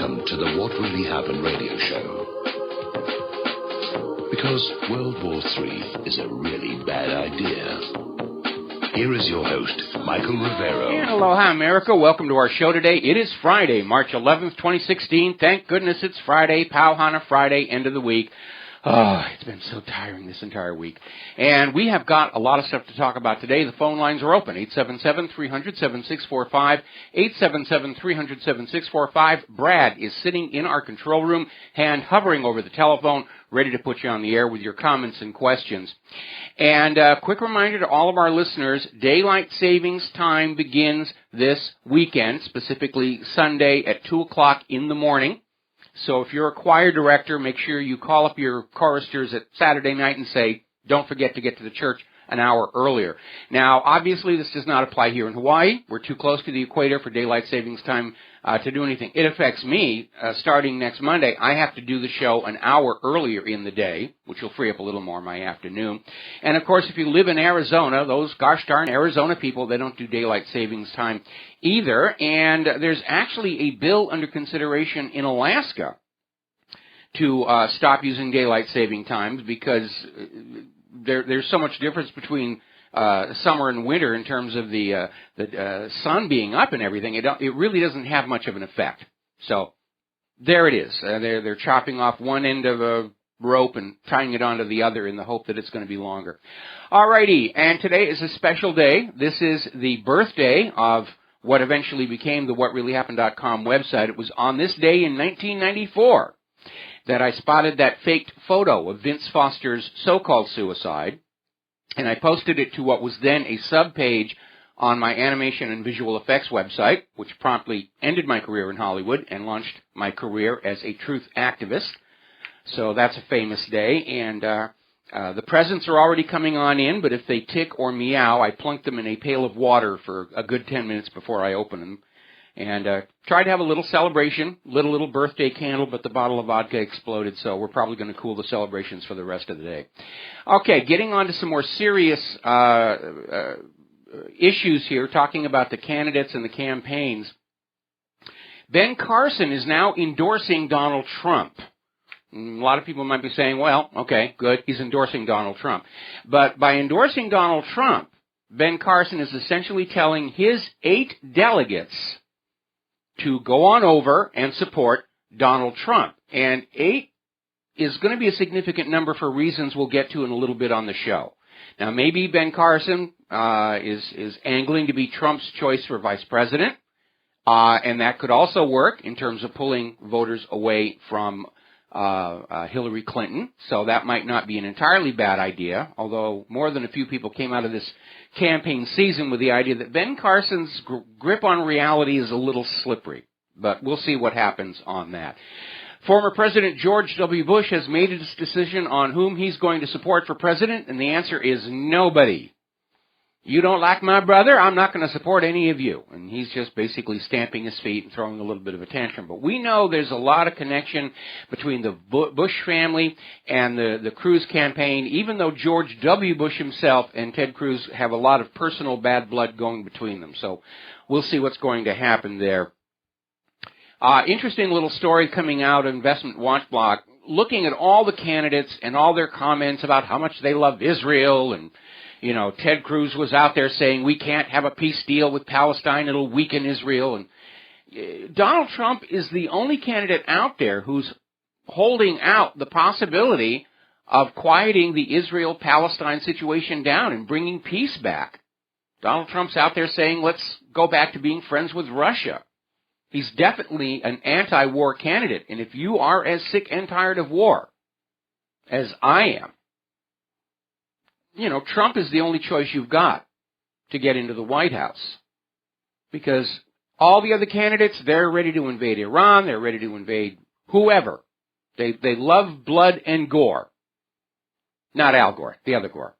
Welcome to the What Really Happened radio show. Because World War III is a really bad idea. Here is your host, Michael Rivero. And aloha, America. Welcome to our show today. It is Friday, March 11th, 2016. Thank goodness it's Friday, Kaahumanu Friday, end of the week. Oh, it's been so tiring this entire week. And we have got a lot of stuff to talk about today. The phone lines are open, 877-300-7645, 877-300-7645. Brad is sitting in our control room, hand hovering over the telephone, ready to put you on the air with your comments and questions. And a quick reminder to all of our listeners, daylight savings time begins this weekend, specifically Sunday at 2 o'clock in the morning. So if you're a choir director, make sure you call up your choristers at Saturday night and say, don't forget to get to the church an hour earlier. Now, obviously, this does not apply here in Hawaii. We're too close to the equator for daylight savings time to do anything. It affects me. Starting next Monday, I have to do the show an hour earlier in the day, which will free up a little more in my afternoon. And, of course, if you live in Arizona, those gosh darn Arizona people, they don't do daylight savings time either. And there's actually a bill under consideration in Alaska to stop using daylight saving times because there's so much difference between summer and winter in terms of the sun being up and everything. It really doesn't have much of an effect. So there it is. They're chopping off one end of a rope and tying it onto the other in the hope that it's going to be longer. All righty, and today is a special day. This is the birthday of what eventually became the WhatReallyHappened.com website. It was on this day in 1994 that I spotted that faked photo of Vince Foster's so-called suicide, and I posted it to what was then a sub-page on my animation and visual effects website, which promptly ended my career in Hollywood and launched my career as a truth activist. So that's a famous day, and the presents are already coming on in, but if they tick or meow, I plunk them in a pail of water for a good 10 minutes before I open them. And tried to have a little celebration, little birthday candle, but the bottle of vodka exploded, so we're probably going to cool the celebrations for the rest of the day. Okay, getting on to some more serious issues here, talking about the candidates and the campaigns. Ben Carson is now endorsing Donald Trump. A lot of people might be saying, well, okay, good, he's endorsing Donald Trump. But by endorsing Donald Trump, Ben Carson is essentially telling his 8 delegates to go on over and support Donald Trump. And 8 is going to be a significant number for reasons we'll get to in a little bit on the show. Now, maybe Ben Carson is angling to be Trump's choice for vice president, and that could also work in terms of pulling voters away from Hillary Clinton, so that might not be an entirely bad idea, although more than a few people came out of this campaign season with the idea that Ben Carson's grip on reality is a little slippery, but we'll see what happens on that. Former President George W. Bush has made his decision on whom he's going to support for president, and the answer is nobody. You don't like my brother, I'm not going to support any of you. And he's just basically stamping his feet and throwing a little bit of a tantrum. But we know there's a lot of connection between the Bush family and the Cruz campaign, even though George W. Bush himself and Ted Cruz have a lot of personal bad blood going between them. So we'll see what's going to happen there. Interesting little story coming out of Investment Watch Blog, looking at all the candidates and all their comments about how much they love Israel. And you know, Ted Cruz was out there saying we can't have a peace deal with Palestine, it'll weaken Israel. And Donald Trump is the only candidate out there who's holding out the possibility of quieting the Israel-Palestine situation down and bringing peace back. Donald Trump's out there saying let's go back to being friends with Russia. He's definitely an anti-war candidate. And if you are as sick and tired of war as I am, you know, Trump is the only choice you've got to get into the White House. Because all the other candidates, they're ready to invade Iran, they're ready to invade whoever. They love blood and gore. Not Al Gore, the other Gore.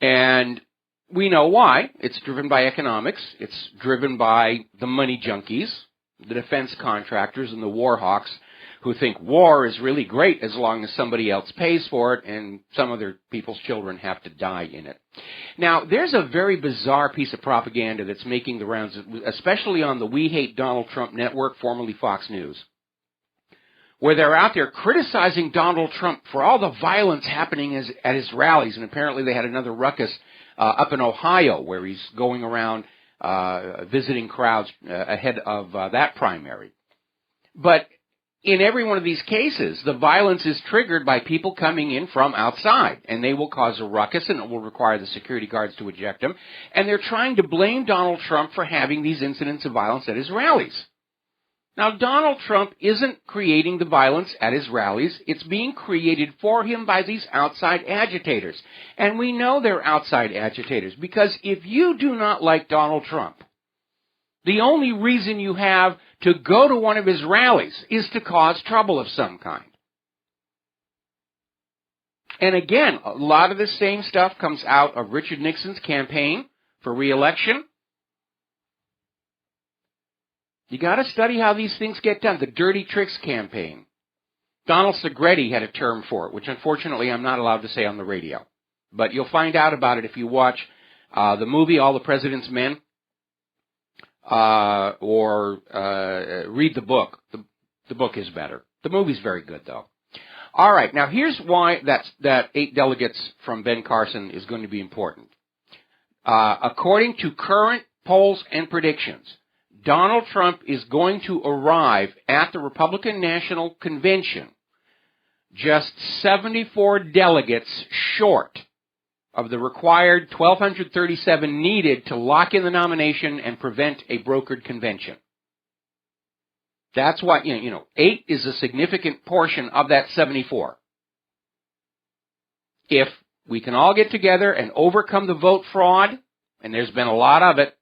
And we know why. It's driven by economics. It's driven by the money junkies, the defense contractors, and the war hawks who think war is really great as long as somebody else pays for it and some other people's children have to die in it. Now, there's a very bizarre piece of propaganda that's making the rounds, especially on the We Hate Donald Trump network, formerly Fox News, where they're out there criticizing Donald Trump for all the violence happening at his rallies. And apparently they had another ruckus up in Ohio where he's going around visiting crowds ahead of that primary. But in every one of these cases, the violence is triggered by people coming in from outside, and they will cause a ruckus, and it will require the security guards to eject them. And they're trying to blame Donald Trump for having these incidents of violence at his rallies. Now, Donald Trump isn't creating the violence at his rallies. It's being created for him by these outside agitators. And we know they're outside agitators because if you do not like Donald Trump, the only reason you have to go to one of his rallies is to cause trouble of some kind. And again, a lot of the same stuff comes out of Richard Nixon's campaign for re-election. You got to study how these things get done. The dirty tricks campaign. Donald Segretti had a term for it, which unfortunately I'm not allowed to say on the radio. But you'll find out about it if you watch the movie All the President's Men or read the book. The book is better. The movie's very good, though. All right, now here's why that 8 delegates from Ben Carson is going to be important. According to current polls and predictions, Donald Trump is going to arrive at the Republican National Convention just 74 delegates short of the required 1,237 needed to lock in the nomination and prevent a brokered convention. That's why, 8 is a significant portion of that 74. If we can all get together and overcome the vote fraud, and there's been a lot of it,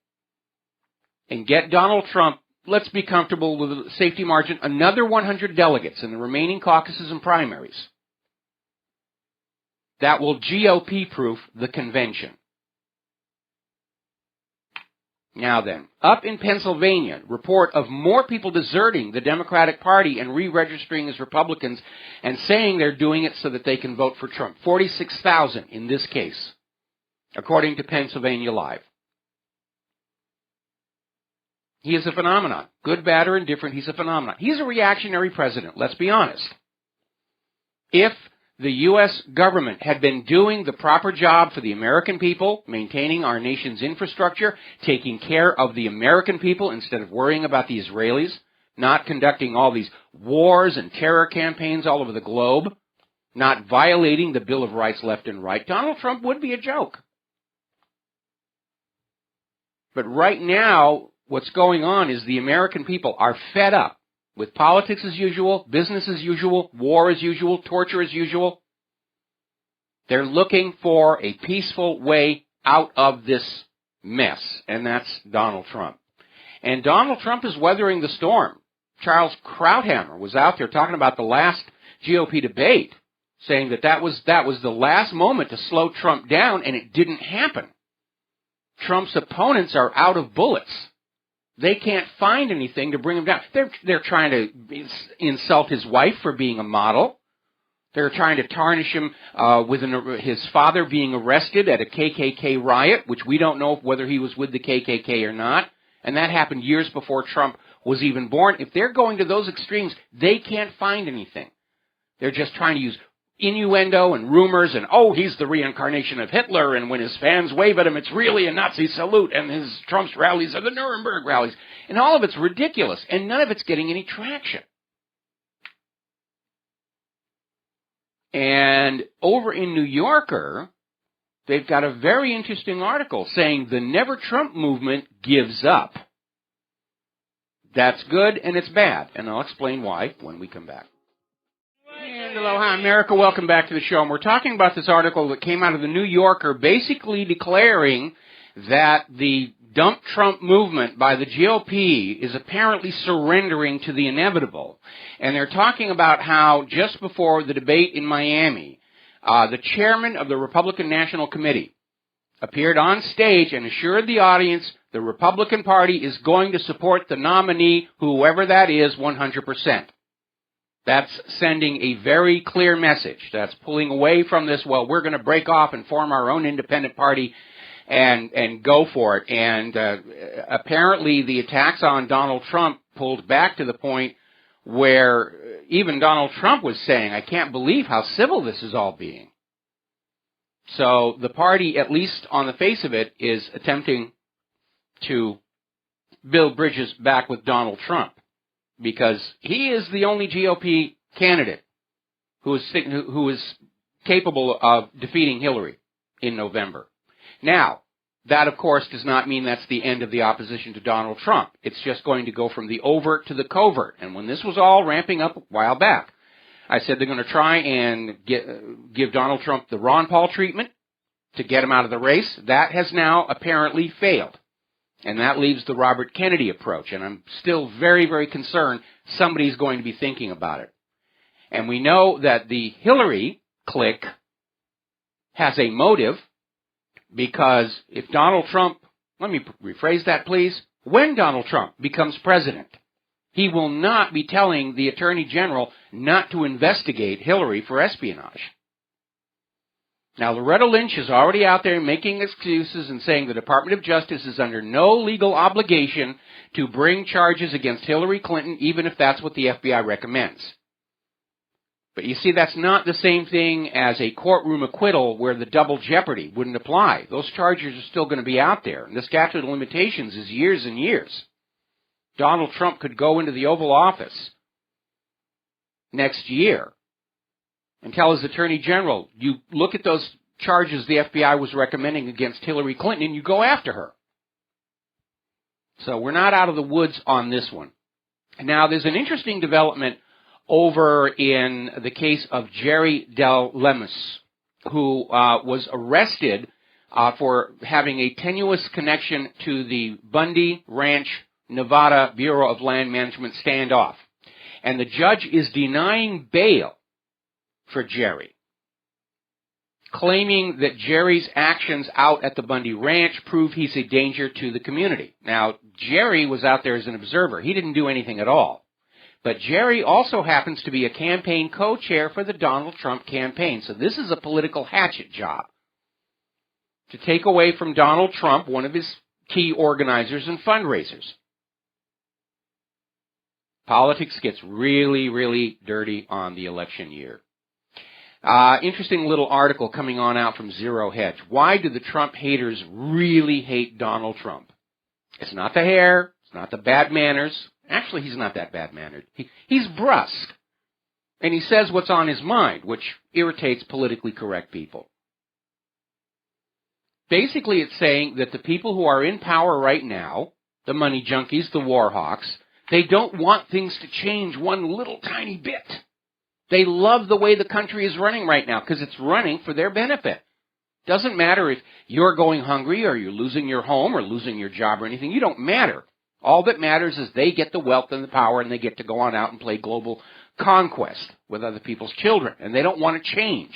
and get Donald Trump, let's be comfortable with a safety margin, another 100 delegates in the remaining caucuses and primaries. That will GOP-proof the convention. Now then, up in Pennsylvania, report of more people deserting the Democratic Party and re-registering as Republicans and saying they're doing it so that they can vote for Trump. 46,000 in this case, according to Pennsylvania Live. He is a phenomenon. Good, bad, or indifferent, he's a phenomenon. He's a reactionary president, let's be honest. If the U.S. government had been doing the proper job for the American people, maintaining our nation's infrastructure, taking care of the American people instead of worrying about the Israelis, not conducting all these wars and terror campaigns all over the globe, not violating the Bill of Rights left and right, Donald Trump would be a joke. But right now, what's going on is the American people are fed up with politics as usual, business as usual, war as usual, torture as usual. They're looking for a peaceful way out of this mess, and that's Donald Trump. And Donald Trump is weathering the storm. Charles Krauthammer was out there talking about the last GOP debate, saying that was the last moment to slow Trump down, and it didn't happen. Trump's opponents are out of bullets. They can't find anything to bring him down. They're trying to insult his wife for being a model. They're trying to tarnish him with his father being arrested at a KKK riot, which we don't know whether he was with the KKK or not. And that happened years before Trump was even born. If they're going to those extremes, they can't find anything. They're just trying to use innuendo and rumors and, he's the reincarnation of Hitler, and when his fans wave at him, it's really a Nazi salute, and his Trump's rallies are the Nuremberg rallies. And all of it's ridiculous, and none of it's getting any traction. And over in New Yorker, they've got a very interesting article saying the Never Trump movement gives up. That's good and it's bad, and I'll explain why when we come back. And aloha, America. Welcome back to the show. And we're talking about this article that came out of the New Yorker basically declaring that the dump Trump movement by the GOP is apparently surrendering to the inevitable. And they're talking about how just before the debate in Miami, the chairman of the Republican National Committee appeared on stage and assured the audience the Republican Party is going to support the nominee, whoever that is, 100%. That's sending a very clear message. That's pulling away from this, well, we're going to break off and form our own independent party and go for it. And apparently the attacks on Donald Trump pulled back to the point where even Donald Trump was saying, I can't believe how civil this is all being. So the party, at least on the face of it, is attempting to build bridges back with Donald Trump, because he is the only GOP candidate who is capable of defeating Hillary in November. Now, that, of course, does not mean that's the end of the opposition to Donald Trump. It's just going to go from the overt to the covert. And when this was all ramping up a while back, I said they're going to try and give Donald Trump the Ron Paul treatment to get him out of the race. That has now apparently failed. And that leaves the Robert Kennedy approach. And I'm still very, very concerned somebody's going to be thinking about it. And we know that the Hillary clique has a motive, because if Donald Trump, let me rephrase that please, when Donald Trump becomes president, he will not be telling the Attorney General not to investigate Hillary for espionage. Now, Loretta Lynch is already out there making excuses and saying the Department of Justice is under no legal obligation to bring charges against Hillary Clinton, even if that's what the FBI recommends. But you see, that's not the same thing as a courtroom acquittal where the double jeopardy wouldn't apply. Those charges are still going to be out there, and the statute of limitations is years and years. Donald Trump could go into the Oval Office next year and tell his Attorney General, you look at those charges the FBI was recommending against Hillary Clinton and you go after her. So we're not out of the woods on this one. Now, there's an interesting development over in the case of Jerry Del Lemus, who was arrested for having a tenuous connection to the Bundy Ranch, Nevada Bureau of Land Management standoff. And the judge is denying bail for Jerry, claiming that Jerry's actions out at the Bundy Ranch prove he's a danger to the community. Now, Jerry was out there as an observer. He didn't do anything at all. But Jerry also happens to be a campaign co-chair for the Donald Trump campaign. So this is a political hatchet job to take away from Donald Trump, one of his key organizers and fundraisers. Politics gets really, really dirty on the election year. Interesting little article coming on out from Zero Hedge. Why do the Trump haters really hate Donald Trump? It's not the hair. It's not the bad manners. Actually, he's not that bad-mannered. He's brusque. And he says what's on his mind, which irritates politically correct people. Basically, it's saying that the people who are in power right now, the money junkies, the war hawks, they don't want things to change one little tiny bit. They love the way the country is running right now because it's running for their benefit. Doesn't matter if you're going hungry or you're losing your home or losing your job or anything. You don't matter. All that matters is they get the wealth and the power and they get to go on out and play global conquest with other people's children. And they don't want to change.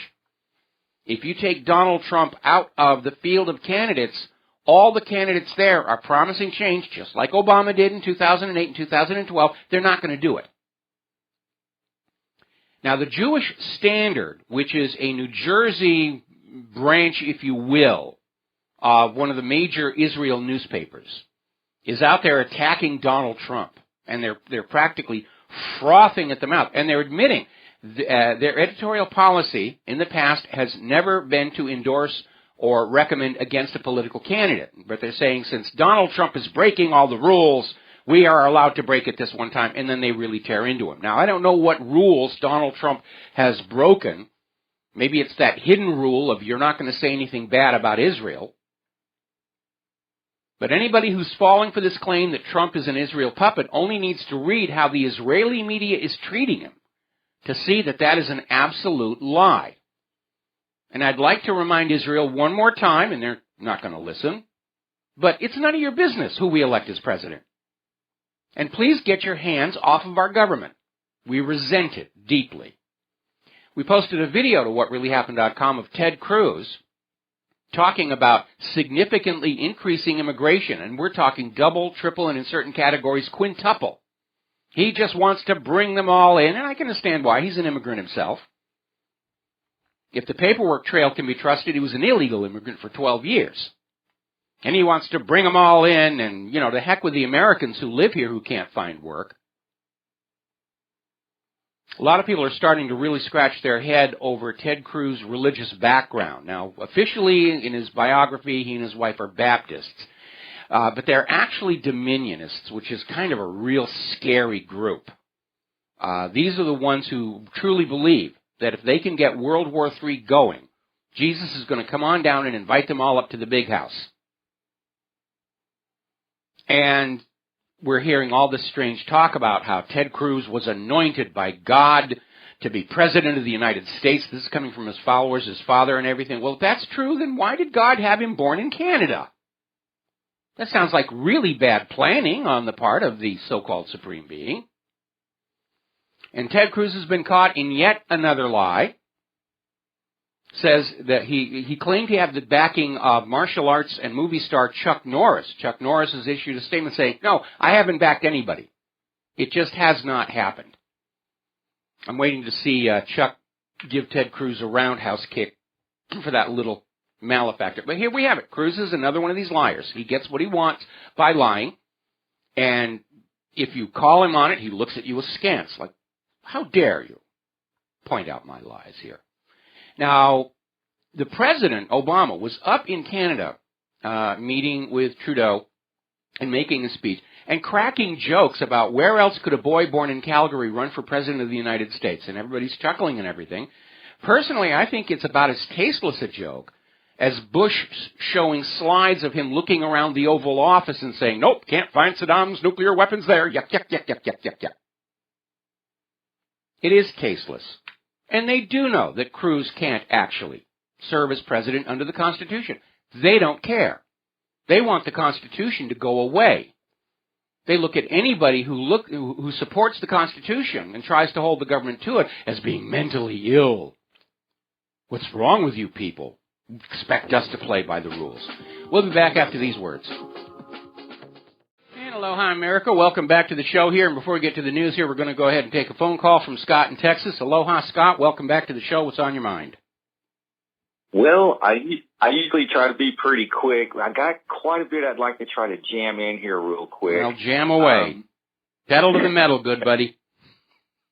If you take Donald Trump out of the field of candidates, all the candidates there are promising change, just like Obama did in 2008 and 2012. They're not going to do it. Now, the Jewish Standard, which is a New Jersey branch, if you will, of one of the major Israel newspapers, is out there attacking Donald Trump. And they're practically frothing at the mouth. And they're admitting their editorial policy in the past has never been to endorse or recommend against a political candidate. But they're saying since Donald Trump is breaking all the rules, we are allowed to break it this one time, and then they really tear into him. Now, I don't know what rules Donald Trump has broken. Maybe it's that hidden rule of you're not going to say anything bad about Israel. But anybody who's falling for this claim that Trump is an Israel puppet only needs to read how the Israeli media is treating him to see that that is an absolute lie. And I'd like to remind Israel one more time, and they're not going to listen, but it's none of your business who we elect as president. And please get your hands off of our government. We resent it deeply. We posted a video to WhatReallyHappened.com of Ted Cruz talking about significantly increasing immigration, and we're talking double, triple, and in certain categories, quintuple. He just wants to bring them all in, and I can understand why. He's an immigrant himself. If the paperwork trail can be trusted, he was an illegal immigrant for 12 years. And he wants to bring them all in, and, to heck with the Americans who live here who can't find work. A lot of people are starting to really scratch their head over Ted Cruz's religious background. Now, officially, in his biography, he and his wife are Baptists. But they're actually Dominionists, which is kind of a real scary group. These are the ones who truly believe that if they can get World War III going, Jesus is going to come on down and invite them all up to the big house. And we're hearing all this strange talk about how Ted Cruz was anointed by God to be president of the United States. This is coming from his followers, his father and everything. Well, if that's true, then why did God have him born in Canada? That sounds like really bad planning on the part of the so-called supreme being. And Ted Cruz has been caught in yet another lie. Says that he claimed he had the backing of martial arts and movie star Chuck Norris. Chuck Norris has issued a statement saying, no, I haven't backed anybody. It just has not happened. I'm waiting to see Chuck give Ted Cruz a roundhouse kick for that little malefactor. But here we have it. Cruz is another one of these liars. He gets what he wants by lying. And if you call him on it, he looks at you askance. Like, how dare you point out my lies here? Now, the president, Obama, was up in Canada meeting with Trudeau and making a speech and cracking jokes about where else could a boy born in Calgary run for president of the United States. And everybody's chuckling and everything. Personally, I think it's about as tasteless a joke as Bush showing slides of him looking around the Oval Office and saying, nope, can't find Saddam's nuclear weapons there. Yuck, yuck, yuck, yuck, yuck, yuck, yuck. It is tasteless. And they do know that Cruz can't actually serve as president under the Constitution. They don't care. They want the Constitution to go away. They look at anybody who supports the Constitution and tries to hold the government to it as being mentally ill. What's wrong with you people? Expect us to play by the rules. We'll be back after these words. Aloha, America. Welcome back to the show here. And before we get to the news here, we're going to go ahead and take a phone call from Scott in Texas. Aloha, Scott. Welcome back to the show. What's on your mind? Well, I usually try to be pretty quick. I got quite a bit I'd like to try to jam in here real quick. Well, jam away. Pedal to the metal, good buddy.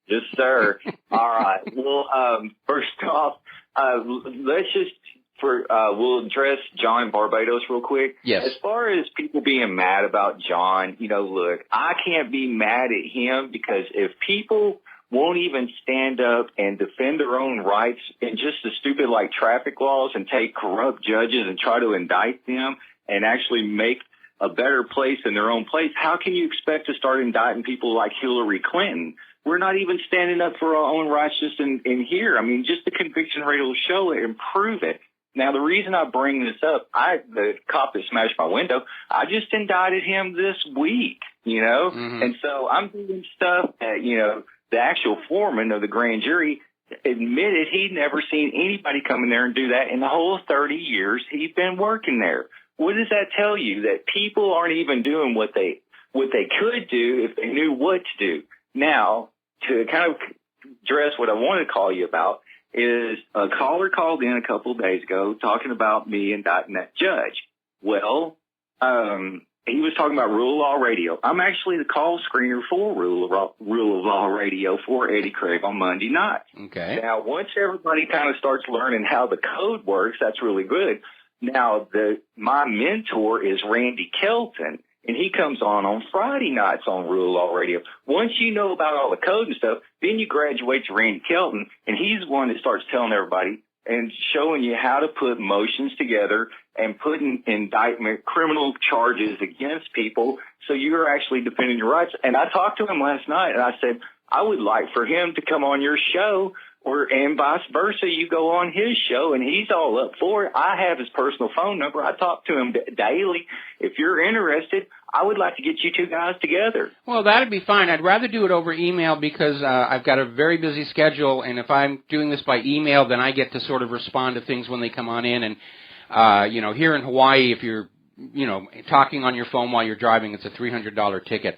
Yes, sir. All right. Well, first off, let's just we'll address John Barbados real quick. Yes. As far as people being mad about John, look, I can't be mad at him because if people won't even stand up and defend their own rights in just the stupid like traffic laws and take corrupt judges and try to indict them and actually make a better place in their own place, how can you expect to start indicting people like Hillary Clinton? We're not even standing up for our own rights just in here. I mean, just the conviction rate will show it and prove it. Now, the reason I bring this up, the cop that smashed my window, I just indicted him this week, Mm-hmm. And so I'm doing stuff that, the actual foreman of the grand jury admitted he'd never seen anybody come in there and do that in the whole 30 years he's been working there. What does that tell you? That people aren't even doing what they could do if they knew what to do. Now, to kind of address what I want to call you about, is a caller called in a couple of days ago talking about me indicting that judge. Well, he was talking about Rule of Law Radio. I'm actually the call screener for Rule of Law Radio for Eddie Craig on Monday night. Okay. Now, once everybody kind of starts learning how the code works, that's really good. Now, my mentor is Randy Kelton, and he comes on Friday nights on Rule of Law Radio. Once you know about all the code and stuff, then you graduate to Randy Kelton, and he's the one that starts telling everybody and showing you how to put motions together and putting indictment, criminal charges against people so you're actually defending your rights. And I talked to him last night, and I said, I would like for him to come on your show, and vice versa. You go on his show, and he's all up for it. I have his personal phone number. I talk to him daily. If you're interested, I would like to get you two guys together. Well, that'd be fine. I'd rather do it over email because I've got a very busy schedule, and if I'm doing this by email, then I get to sort of respond to things when they come on in. And, here in Hawaii, if you're, talking on your phone while you're driving, it's a $300 ticket.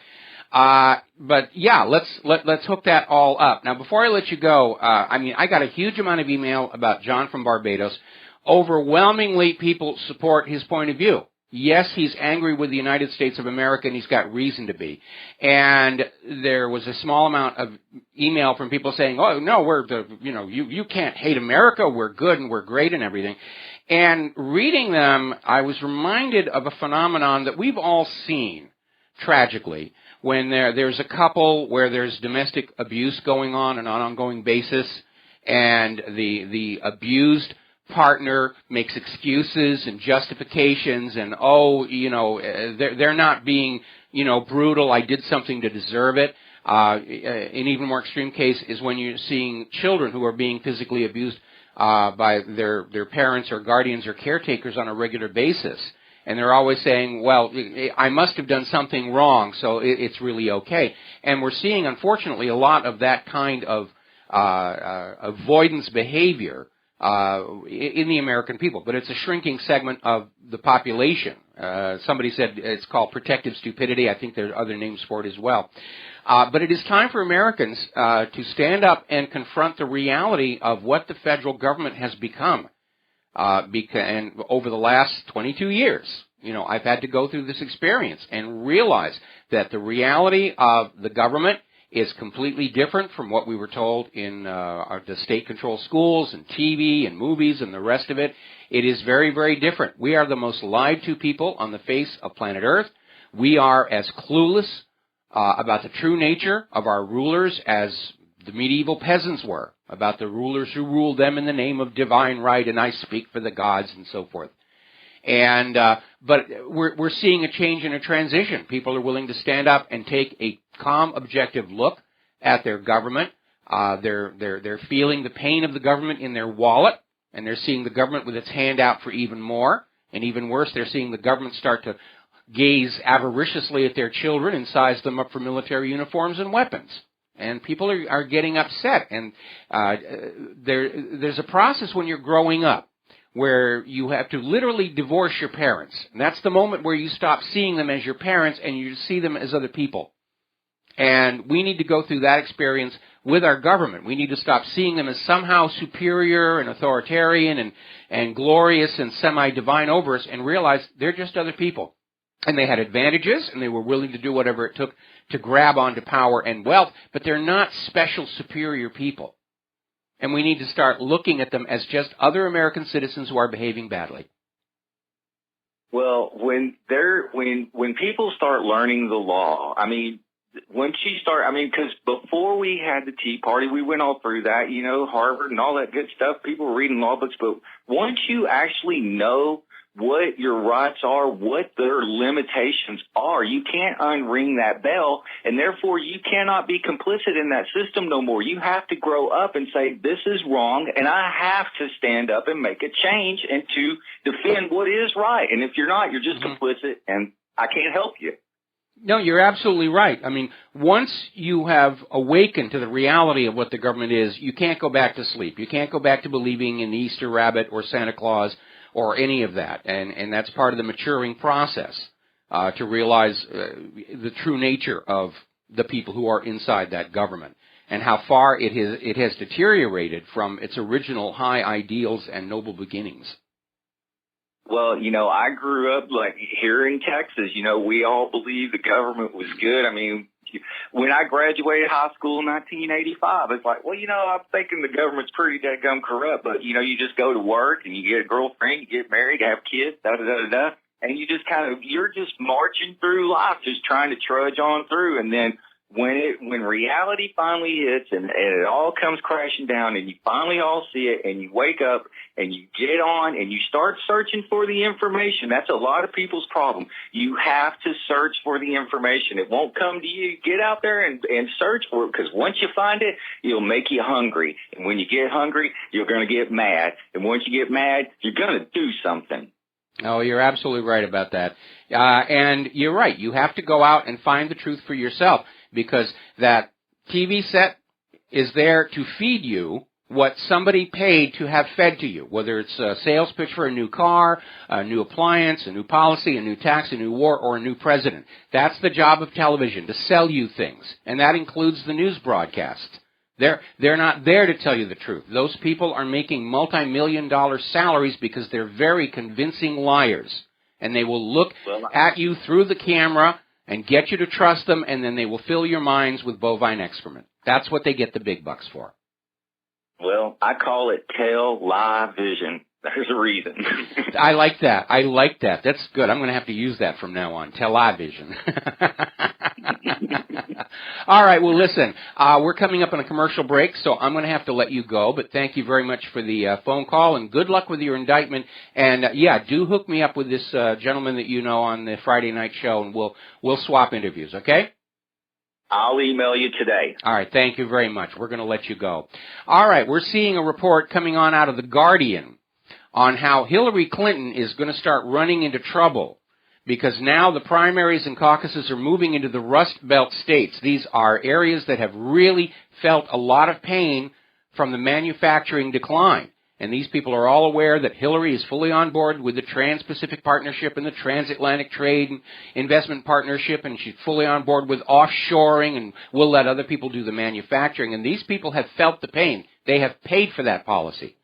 But yeah, let's hook that all up. Now, before I let you go, I got a huge amount of email about John from Barbados. Overwhelmingly, people support his point of view. Yes, he's angry with the United States of America, and he's got reason to be. And there was a small amount of email from people saying, "Oh no, you can't hate America. We're good and we're great and everything." And reading them, I was reminded of a phenomenon that we've all seen, tragically, when there's a couple where there's domestic abuse going on an ongoing basis, and the abused partner makes excuses and justifications, and they're not being brutal. I did something to deserve it. An even more extreme case is when you're seeing children who are being physically abused by their parents or guardians or caretakers on a regular basis. And they're always saying, well, I must have done something wrong, so it's really okay. And we're seeing, unfortunately, a lot of that kind of avoidance behavior in the American people. But it's a shrinking segment of the population. Somebody said it's called protective stupidity. I think there are other names for it as well. But it is time for Americans to stand up and confront the reality of what the federal government has become. And over the last 22 years, I've had to go through this experience and realize that the reality of the government is completely different from what we were told in the state-controlled schools and TV and movies and the rest of it. It is very, very different. We are the most lied to people on the face of planet Earth. We are as clueless about the true nature of our rulers as the medieval peasants were, about the rulers who ruled them in the name of divine right, and I speak for the gods, and so forth. And but we're seeing a change and a transition. People are willing to stand up and take a calm, objective look at their government. They're feeling the pain of the government in their wallet, and they're seeing the government with its hand out for even more. And even worse, they're seeing the government start to gaze avariciously at their children and size them up for military uniforms and weapons. And people are getting upset. And there's a process when you're growing up where you have to literally divorce your parents. And that's the moment where you stop seeing them as your parents and you see them as other people. And we need to go through that experience with our government. We need to stop seeing them as somehow superior and authoritarian and glorious and semi-divine over us and realize they're just other people. And they had advantages, and they were willing to do whatever it took to grab onto power and wealth, but they're not special, superior people. And we need to start looking at them as just other American citizens who are behaving badly. Well, when people start learning the law, because before we had the Tea Party, we went all through that, Harvard and all that good stuff. People were reading law books, but once you actually know what your rights are, what their limitations are, you can't unring that bell, and therefore you cannot be complicit in that system no more. You have to grow up and say, this is wrong, and I have to stand up and make a change and to defend what is right. And if you're not, you're just complicit, and I can't help you. No, you're absolutely right. Once you have awakened to the reality of what the government is, you can't go back to sleep. You can't go back to believing in the Easter rabbit or Santa Claus or any of that. And that's part of the maturing process, to realize the true nature of the people who are inside that government and how far it has deteriorated from its original high ideals and noble beginnings. Well, I grew up here in Texas, we all believed the government was good. When I graduated high school in 1985, it's like, I'm thinking the government's pretty dadgum corrupt, but you just go to work and you get a girlfriend, you get married, have kids, and you just you're just marching through life, just trying to trudge on through. And then when reality finally hits and it all comes crashing down and you finally all see it and you wake up and you get on and you start searching for the information. That's a lot of people's problem. You have to search for the information. It won't come to you. Get out there and search for it, because once you find it, it'll make you hungry. And when you get hungry, you're going to get mad. And once you get mad, you're going to do something. Oh, you're absolutely right about that. And you're right. You have to go out and find the truth for yourself, because that TV set is there to feed you what somebody paid to have fed to you, whether it's a sales pitch for a new car, a new appliance, a new policy, a new tax, a new war, or a new president. That's the job of television, to sell you things, and that includes the news broadcasts. They're not there to tell you the truth. Those people are making multi-million-dollar salaries because they're very convincing liars, and they will look at you through the camera and get you to trust them, and then they will fill your minds with bovine excrement. That's what they get the big bucks for. Well, I call it tell, lie, vision. There's a reason. I like that. That's good. I'm going to have to use that from now on. Television. All right. Well, listen, we're coming up on a commercial break, so I'm going to have to let you go. But thank you very much for the phone call, and good luck with your indictment. And, do hook me up with this gentleman that you know on the Friday night show, and we'll swap interviews, okay? I'll email you today. All right. Thank you very much. We're going to let you go. All right. We're seeing a report coming on out of The Guardian on how Hillary Clinton is going to start running into trouble because now the primaries and caucuses are moving into the Rust Belt states. These are areas that have really felt a lot of pain from the manufacturing decline. And these people are all aware that Hillary is fully on board with the Trans-Pacific Partnership and the Transatlantic Trade and Investment Partnership, and she's fully on board with offshoring, and we'll let other people do the manufacturing. And these people have felt the pain. They have paid for that policy.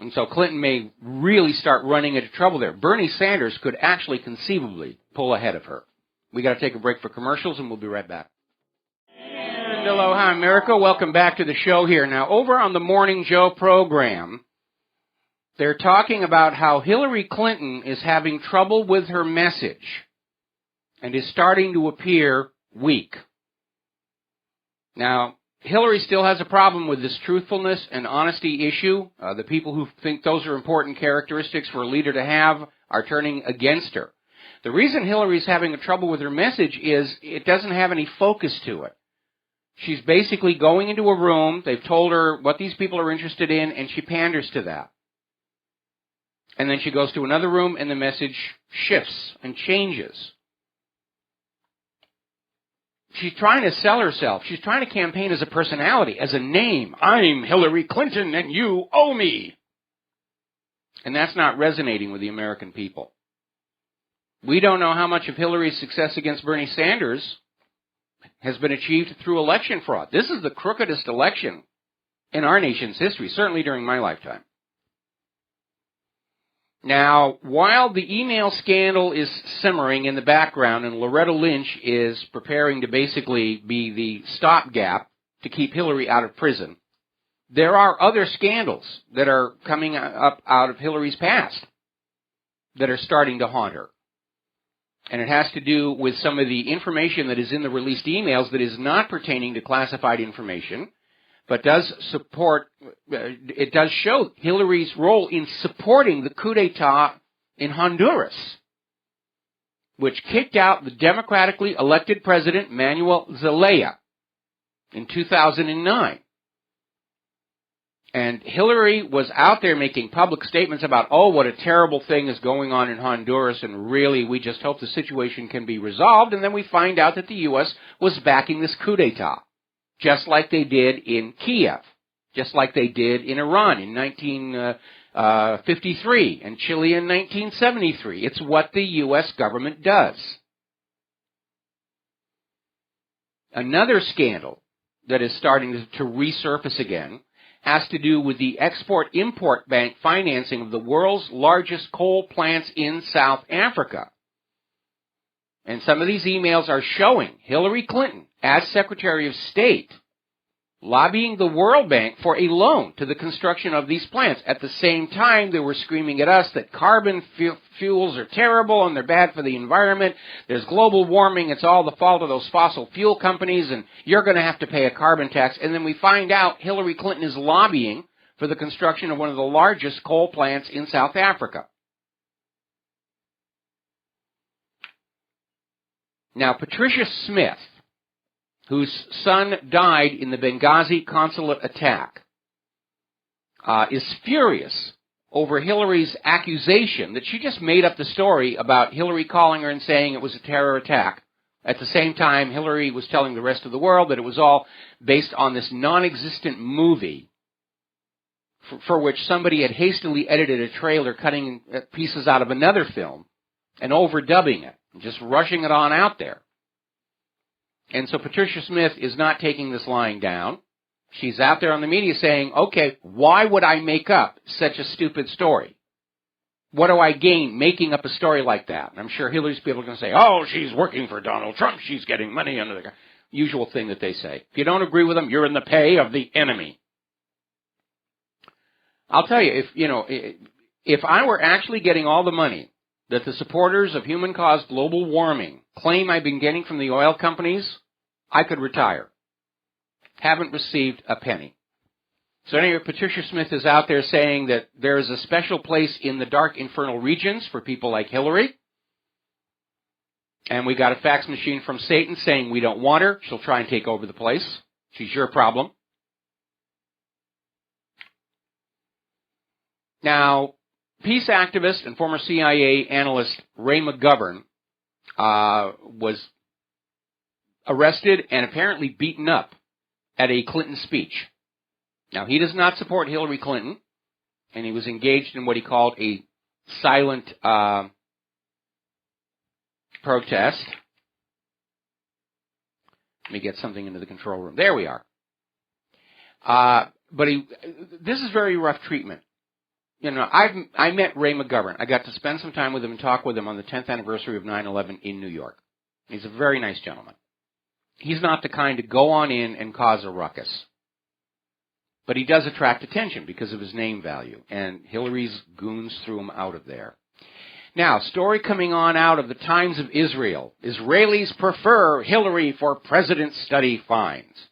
And so Clinton may really start running into trouble there. Bernie Sanders could actually conceivably pull ahead of her. We got to take a break for commercials, and we'll be right back. And aloha, America. Welcome back to the show here. Now, over on the Morning Joe program, they're talking about how Hillary Clinton is having trouble with her message and is starting to appear weak. Now, Hillary still has a problem with this truthfulness and honesty issue. The people who think those are important characteristics for a leader to have are turning against her. The reason Hillary's having trouble with her message is it doesn't have any focus to it. She's basically going into a room, they've told her what these people are interested in, and she panders to that. And then she goes to another room, and the message shifts and changes. She's trying to sell herself. She's trying to campaign as a personality, as a name. I'm Hillary Clinton, and you owe me. And that's not resonating with the American people. We don't know how much of Hillary's success against Bernie Sanders has been achieved through election fraud. This is the crookedest election in our nation's history, certainly during my lifetime. Now, while the email scandal is simmering in the background and Loretta Lynch is preparing to basically be the stopgap to keep Hillary out of prison, there are other scandals that are coming up out of Hillary's past that are starting to haunt her. And it has to do with some of the information that is in the released emails that is not pertaining to classified information, but does show Hillary's role in supporting the coup d'etat in Honduras, which kicked out the democratically elected president Manuel Zelaya in 2009. And Hillary was out there making public statements about, oh, what a terrible thing is going on in Honduras, and really, we just hope the situation can be resolved. And then we find out that the U.S. was backing this coup d'etat, just like they did in Kiev, just like they did in Iran in 1953 and Chile in 1973. It's what the U.S. government does. Another scandal that is starting to resurface again has to do with the Export-Import Bank financing of the world's largest coal plants in South Africa. And some of these emails are showing Hillary Clinton, as Secretary of State, lobbying the World Bank for a loan to the construction of these plants. At the same time, they were screaming at us that carbon fuels are terrible and they're bad for the environment. There's global warming. It's all the fault of those fossil fuel companies, and you're going to have to pay a carbon tax. And then we find out Hillary Clinton is lobbying for the construction of one of the largest coal plants in South Africa. Now, Patricia Smith, whose son died in the Benghazi consulate attack, is furious over Hillary's accusation that she just made up the story about Hillary calling her and saying it was a terror attack. At the same time, Hillary was telling the rest of the world that it was all based on this non-existent movie for which somebody had hastily edited a trailer, cutting pieces out of another film and overdubbing it, just rushing it on out there. And so Patricia Smith is not taking this lying down. She's out there on the media saying, okay, why would I make up such a stupid story? What do I gain making up a story like that? And I'm sure Hillary's people are going to say, oh, she's working for Donald Trump. She's getting money under the usual thing that they say. If you don't agree with them, you're in the pay of the enemy. I'll tell you, if I were actually getting all the money that the supporters of human-caused global warming claim I've been getting from the oil companies, I could retire. Haven't received a penny. So anyway, Patricia Smith is out there saying that there is a special place in the dark infernal regions for people like Hillary. And we got a fax machine from Satan saying we don't want her. She'll try and take over the place. She's your problem. Now, peace activist and former CIA analyst Ray McGovern was arrested and apparently beaten up at a Clinton speech. Now, he does not support Hillary Clinton, and he was engaged in what he called a silent protest. Let me get something into the control room. There we are. But this is very rough treatment. I met Ray McGovern. I got to spend some time with him and talk with him on the 10th anniversary of 9/11 in New York. He's a very nice gentleman. He's not the kind to go on in and cause a ruckus. But he does attract attention because of his name value, and Hillary's goons threw him out of there. Now, story coming on out of the Times of Israel. Israelis prefer Hillary for president study finds.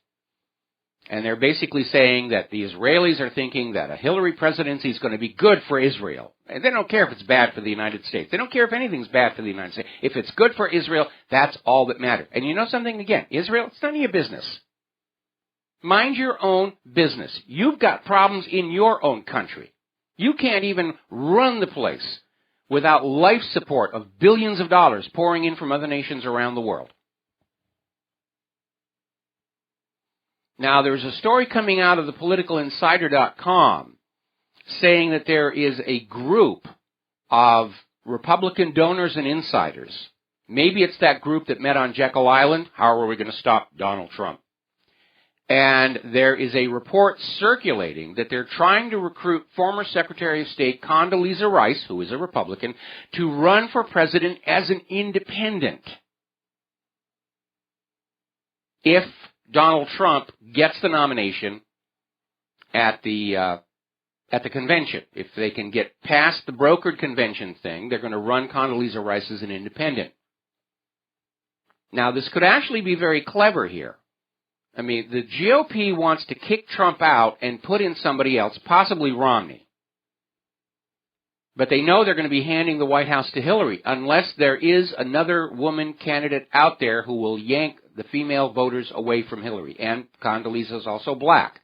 And they're basically saying that the Israelis are thinking that a Hillary presidency is going to be good for Israel. And they don't care if it's bad for the United States. They don't care if anything's bad for the United States. If it's good for Israel, that's all that matters. And you know something? Again, Israel, it's none of your business. Mind your own business. You've got problems in your own country. You can't even run the place without life support of billions of dollars pouring in from other nations around the world. Now, there's a story coming out of the PoliticalInsider.com saying that there is a group of Republican donors and insiders. Maybe it's that group that met on Jekyll Island. How are we going to stop Donald Trump? And there is a report circulating that they're trying to recruit former Secretary of State Condoleezza Rice, who is a Republican, to run for president as an independent if Donald Trump gets the nomination at the convention. If they can get past the brokered convention thing, they're going to run Condoleezza Rice as an independent. Now, this could actually be very clever here. I mean, the GOP wants to kick Trump out and put in somebody else, possibly Romney. But they know they're going to be handing the White House to Hillary unless there is another woman candidate out there who will yank the female voters away from Hillary. And Condoleezza is also black.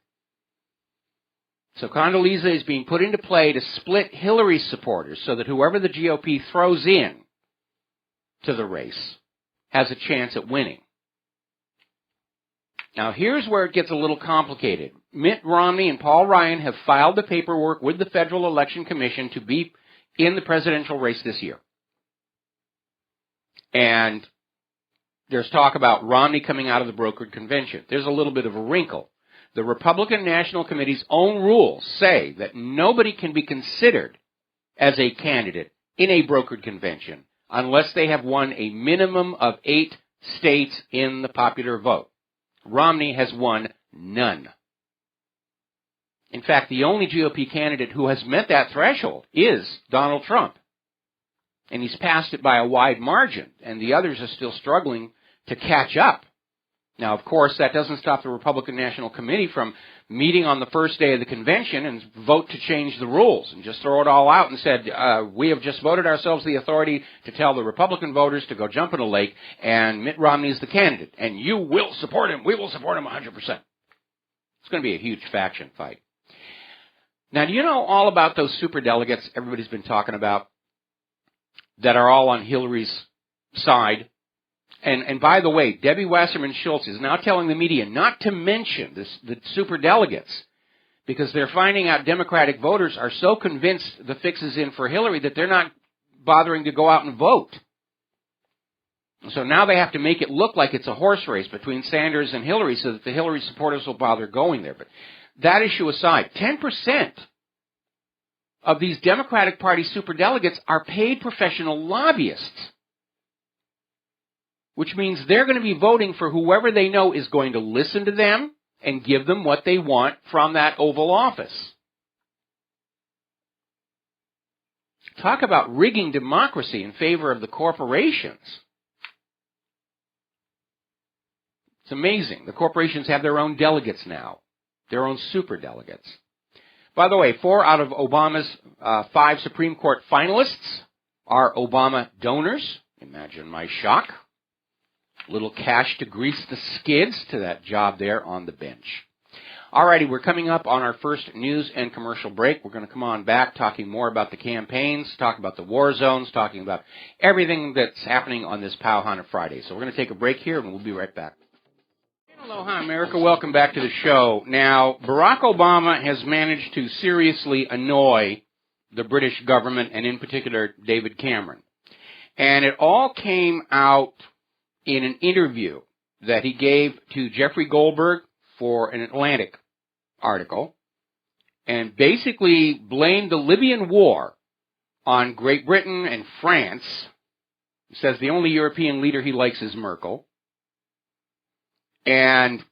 So Condoleezza is being put into play to split Hillary's supporters so that whoever the GOP throws in to the race has a chance at winning. Now, here's where it gets a little complicated. Mitt Romney and Paul Ryan have filed the paperwork with the Federal Election Commission to be in the presidential race this year. And there's talk about Romney coming out of the brokered convention. There's a little bit of a wrinkle. The Republican National Committee's own rules say that nobody can be considered as a candidate in a brokered convention unless they have won a minimum of 8 states in the popular vote. Romney has won none. In fact, the only GOP candidate who has met that threshold is Donald Trump. And he's passed it by a wide margin, and the others are still struggling to catch up. Now, of course, that doesn't stop the Republican National Committee from meeting on the first day of the convention and vote to change the rules and just throw it all out and said, we have just voted ourselves the authority to tell the Republican voters to go jump in a lake, and Mitt Romney is the candidate, and you will support him. We will support him 100%. It's going to be a huge faction fight. Now, do you know all about those superdelegates everybody's been talking about that are all on Hillary's side? And by the way, Debbie Wasserman Schultz is now telling the media not to mention the superdelegates because they're finding out Democratic voters are so convinced the fix is in for Hillary that they're not bothering to go out and vote. So now they have to make it look like it's a horse race between Sanders and Hillary so that the Hillary supporters will bother going there. But that issue aside, 10% of these Democratic Party superdelegates are paid professional lobbyists, which means they're going to be voting for whoever they know is going to listen to them and give them what they want from that Oval Office. Talk about rigging democracy in favor of the corporations. It's amazing. The corporations have their own delegates now, their own superdelegates. By the way, 4 out of Obama's 5 Supreme Court finalists are Obama donors. Imagine my shock. Little cash to grease the skids to that job there on the bench. Alrighty, we're coming up on our first news and commercial break. We're going to come on back talking more about the campaigns, talk about the war zones, talking about everything that's happening on this Kaahumanu Friday. So we're going to take a break here and we'll be right back. Aloha, America. Welcome back to the show. Now, Barack Obama has managed to seriously annoy the British government, and in particular, David Cameron. And it all came out in an interview that he gave to Jeffrey Goldberg for an Atlantic article, and basically blamed the Libyan war on Great Britain and France. He says the only European leader he likes is Merkel. And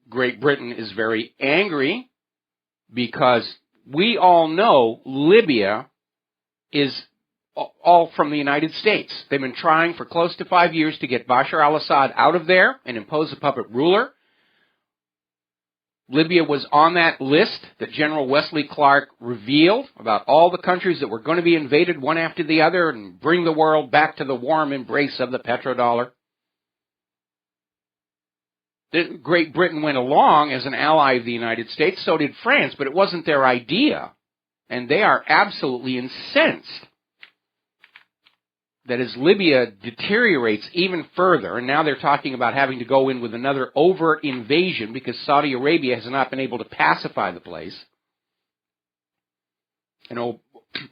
Great Britain is very angry because we all know Libya is all from the United States. They've been trying for close to 5 years to get Bashar al-Assad out of there and impose a puppet ruler. Libya was on that list that General Wesley Clark revealed about all the countries that were going to be invaded one after the other and bring the world back to the warm embrace of the petrodollar. Great Britain went along as an ally of the United States, so did France, but it wasn't their idea. And they are absolutely incensed that as Libya deteriorates even further, and now they're talking about having to go in with another overt invasion because Saudi Arabia has not been able to pacify the place. And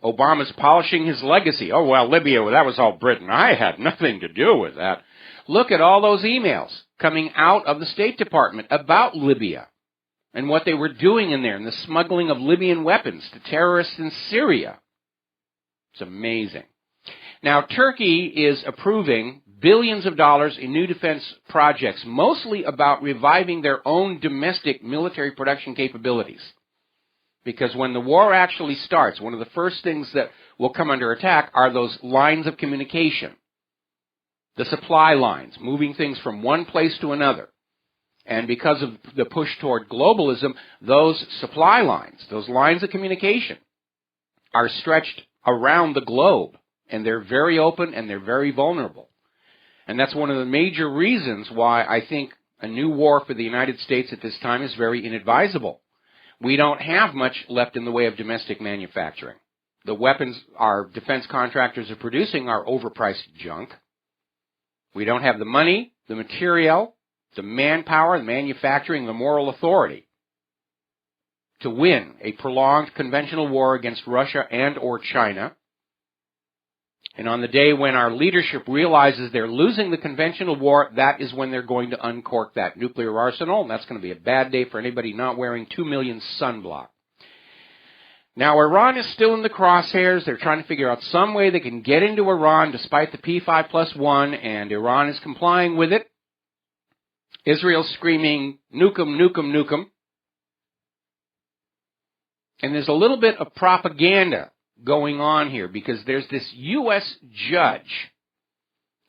Obama's polishing his legacy. Oh, well, Libya, well, that was all Britain. I had nothing to do with that. Look at all those emails coming out of the State Department about Libya and what they were doing in there and the smuggling of Libyan weapons to terrorists in Syria. It's amazing. Now, Turkey is approving billions of dollars in new defense projects, mostly about reviving their own domestic military production capabilities. Because when the war actually starts, one of the first things that will come under attack are those lines of communication. The supply lines, moving things from one place to another. And because of the push toward globalism, those supply lines, those lines of communication, are stretched around the globe. And they're very open and they're very vulnerable. And that's one of the major reasons why I think a new war for the United States at this time is very inadvisable. We don't have much left in the way of domestic manufacturing. The weapons our defense contractors are producing are overpriced junk. We don't have the money, the material, the manpower, the manufacturing, the moral authority to win a prolonged conventional war against Russia and or China. And on the day when our leadership realizes they're losing the conventional war, that is when they're going to uncork that nuclear arsenal, and that's going to be a bad day for anybody not wearing 2 million sunblock. Now, Iran is still in the crosshairs. They're trying to figure out some way they can get into Iran despite the P5+1, and Iran is complying with it. Israel's screaming, nuke 'em, nuke 'em, nuke 'em. And there's a little bit of propaganda going on here because there's this U.S. judge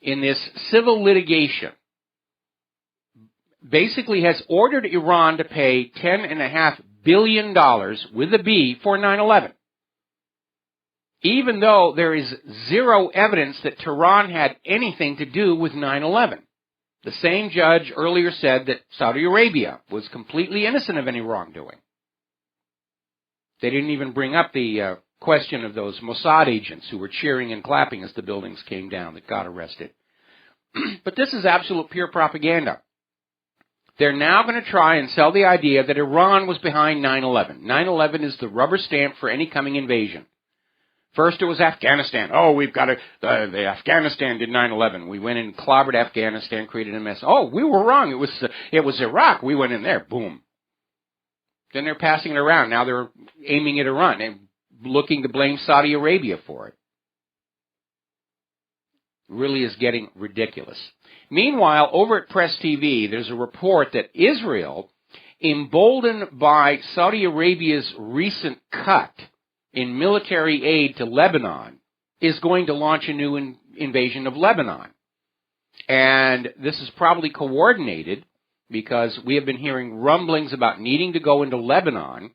in this civil litigation basically has ordered Iran to pay $10.5 billion with a B for 9/11, even though there is zero evidence that Tehran had anything to do with 9/11. The same judge earlier said that Saudi Arabia was completely innocent of any wrongdoing. They didn't even bring up the question of those Mossad agents who were cheering and clapping as the buildings came down that got arrested. But this is absolute pure propaganda. They're now going to try and sell the idea that Iran was behind 9/11. 9/11 is the rubber stamp for any coming invasion. First it was Afghanistan. Oh, we've got to, the Afghanistan did 9/11. We went and clobbered Afghanistan, created a mess. Oh, we were wrong. It was Iraq. We went in there. Boom. Then they're passing it around. Now they're aiming at Iran and looking to blame Saudi Arabia for it. Really is getting ridiculous. Meanwhile, over at Press TV, there's a report that Israel, emboldened by Saudi Arabia's recent cut in military aid to Lebanon, is going to launch a new invasion of Lebanon. And this is probably coordinated because we have been hearing rumblings about needing to go into Lebanon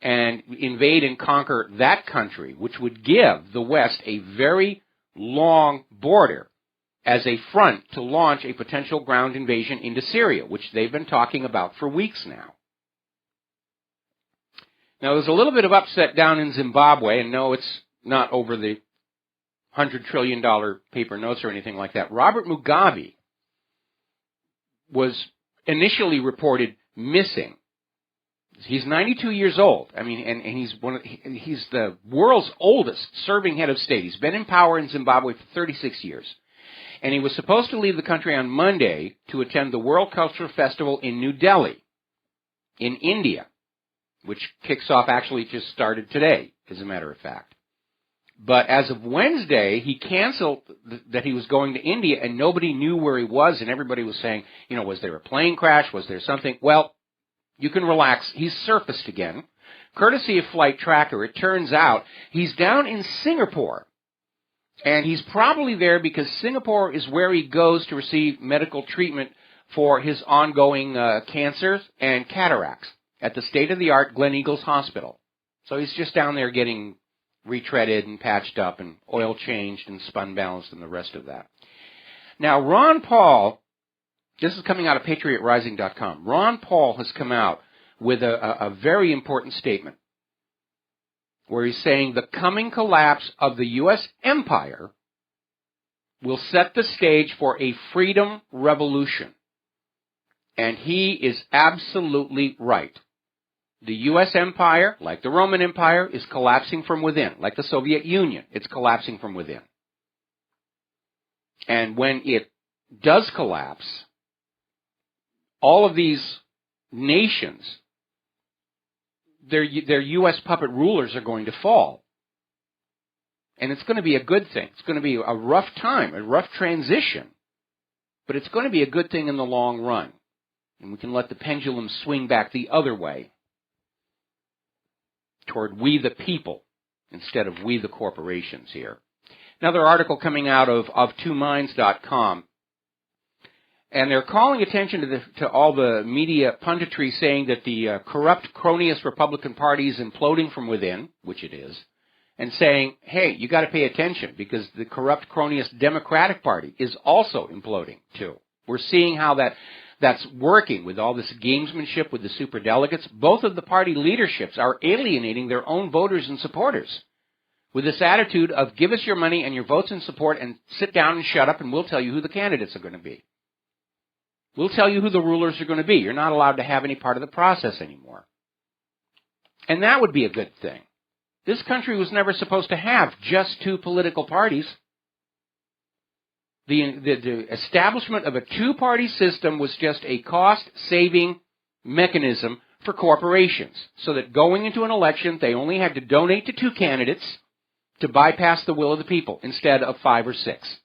and invade and conquer that country, which would give the West a very long border as a front to launch a potential ground invasion into Syria, which they've been talking about for weeks now. Now, there's a little bit of upset down in Zimbabwe, and no, it's not over the $100 trillion paper notes or anything like that. Robert Mugabe was initially reported missing. He's 92 years old. I mean, and he's the world's oldest serving head of state. He's been in power in Zimbabwe for 36 years. And he was supposed to leave the country on Monday to attend the World Cultural Festival in New Delhi, in India, which kicks off, actually just started today, as a matter of fact. But as of Wednesday, he canceled that he was going to India, and nobody knew where he was, and everybody was saying, was there a plane crash? Was there something? Well, you can relax. He's surfaced again. Courtesy of Flight Tracker, it turns out he's down in Singapore. And he's probably there because Singapore is where he goes to receive medical treatment for his ongoing cancers and cataracts at the state-of-the-art Gleneagles Hospital. So he's just down there getting retreaded and patched up and oil changed and spun balanced and the rest of that. Now, Ron Paul, this is coming out of PatriotRising.com. Ron Paul has come out with a very important statement where he's saying the coming collapse of the U.S. empire will set the stage for a freedom revolution. And he is absolutely right. The U.S. empire, like the Roman Empire, is collapsing from within. Like the Soviet Union, it's collapsing from within. And when it does collapse, all of these nations, their U.S. puppet rulers are going to fall. And it's going to be a good thing. It's going to be a rough time, a rough transition. But it's going to be a good thing in the long run. And we can let the pendulum swing back the other way, toward we the people, instead of we the corporations here. Another article coming out of twominds.com. And they're calling attention to all the media punditry saying that the corrupt, cronyist Republican Party is imploding from within, which it is, and saying, hey, you got to pay attention because the corrupt, cronyist Democratic Party is also imploding too. We're seeing how that's working with all this gamesmanship with the superdelegates. Both of the party leaderships are alienating their own voters and supporters with this attitude of give us your money and your votes and support and sit down and shut up and we'll tell you who the candidates are going to be. We'll tell you who the rulers are going to be. You're not allowed to have any part of the process anymore. And that would be a good thing. This country was never supposed to have just two political parties. The establishment of a two-party system was just a cost-saving mechanism for corporations, so that going into an election, they only had to donate to two candidates to bypass the will of the people instead of 5 or 6.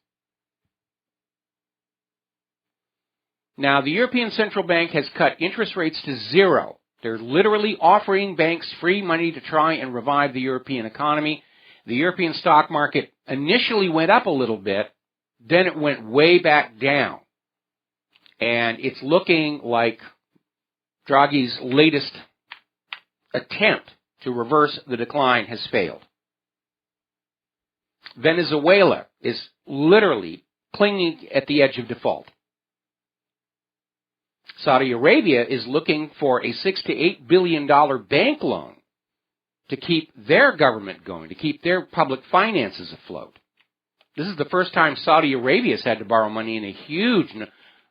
Now, the European Central Bank has cut interest rates to 0. They're literally offering banks free money to try and revive the European economy. The European stock market initially went up a little bit, then it went way back down. And it's looking like Draghi's latest attempt to reverse the decline has failed. Venezuela is literally clinging at the edge of default. Saudi Arabia is looking for a $6 to $8 billion bank loan to keep their government going, to keep their public finances afloat. This is the first time Saudi Arabia has had to borrow money in a huge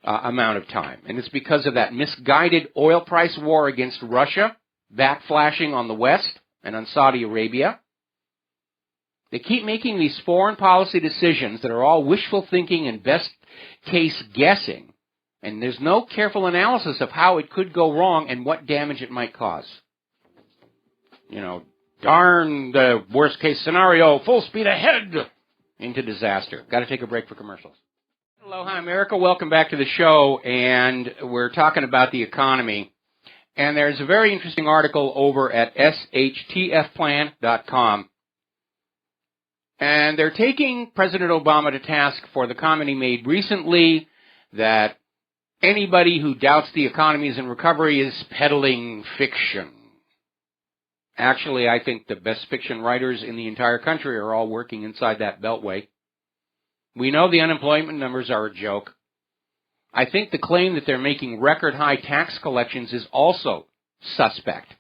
amount of time. And it's because of that misguided oil price war against Russia, backflashing on the West and on Saudi Arabia. They keep making these foreign policy decisions that are all wishful thinking and best case guessing. And there's no careful analysis of how it could go wrong and what damage it might cause. You know, darn the worst case scenario, full speed ahead into disaster. Got to take a break for commercials. Aloha, America. Welcome back to the show. And we're talking about the economy. And there's a very interesting article over at shtfplan.com. And they're taking President Obama to task for the comment he made recently that anybody who doubts the economy is in recovery is peddling fiction. Actually, I think the best fiction writers in the entire country are all working inside that beltway. We know the unemployment numbers are a joke. I think the claim that they're making record high tax collections is also suspect.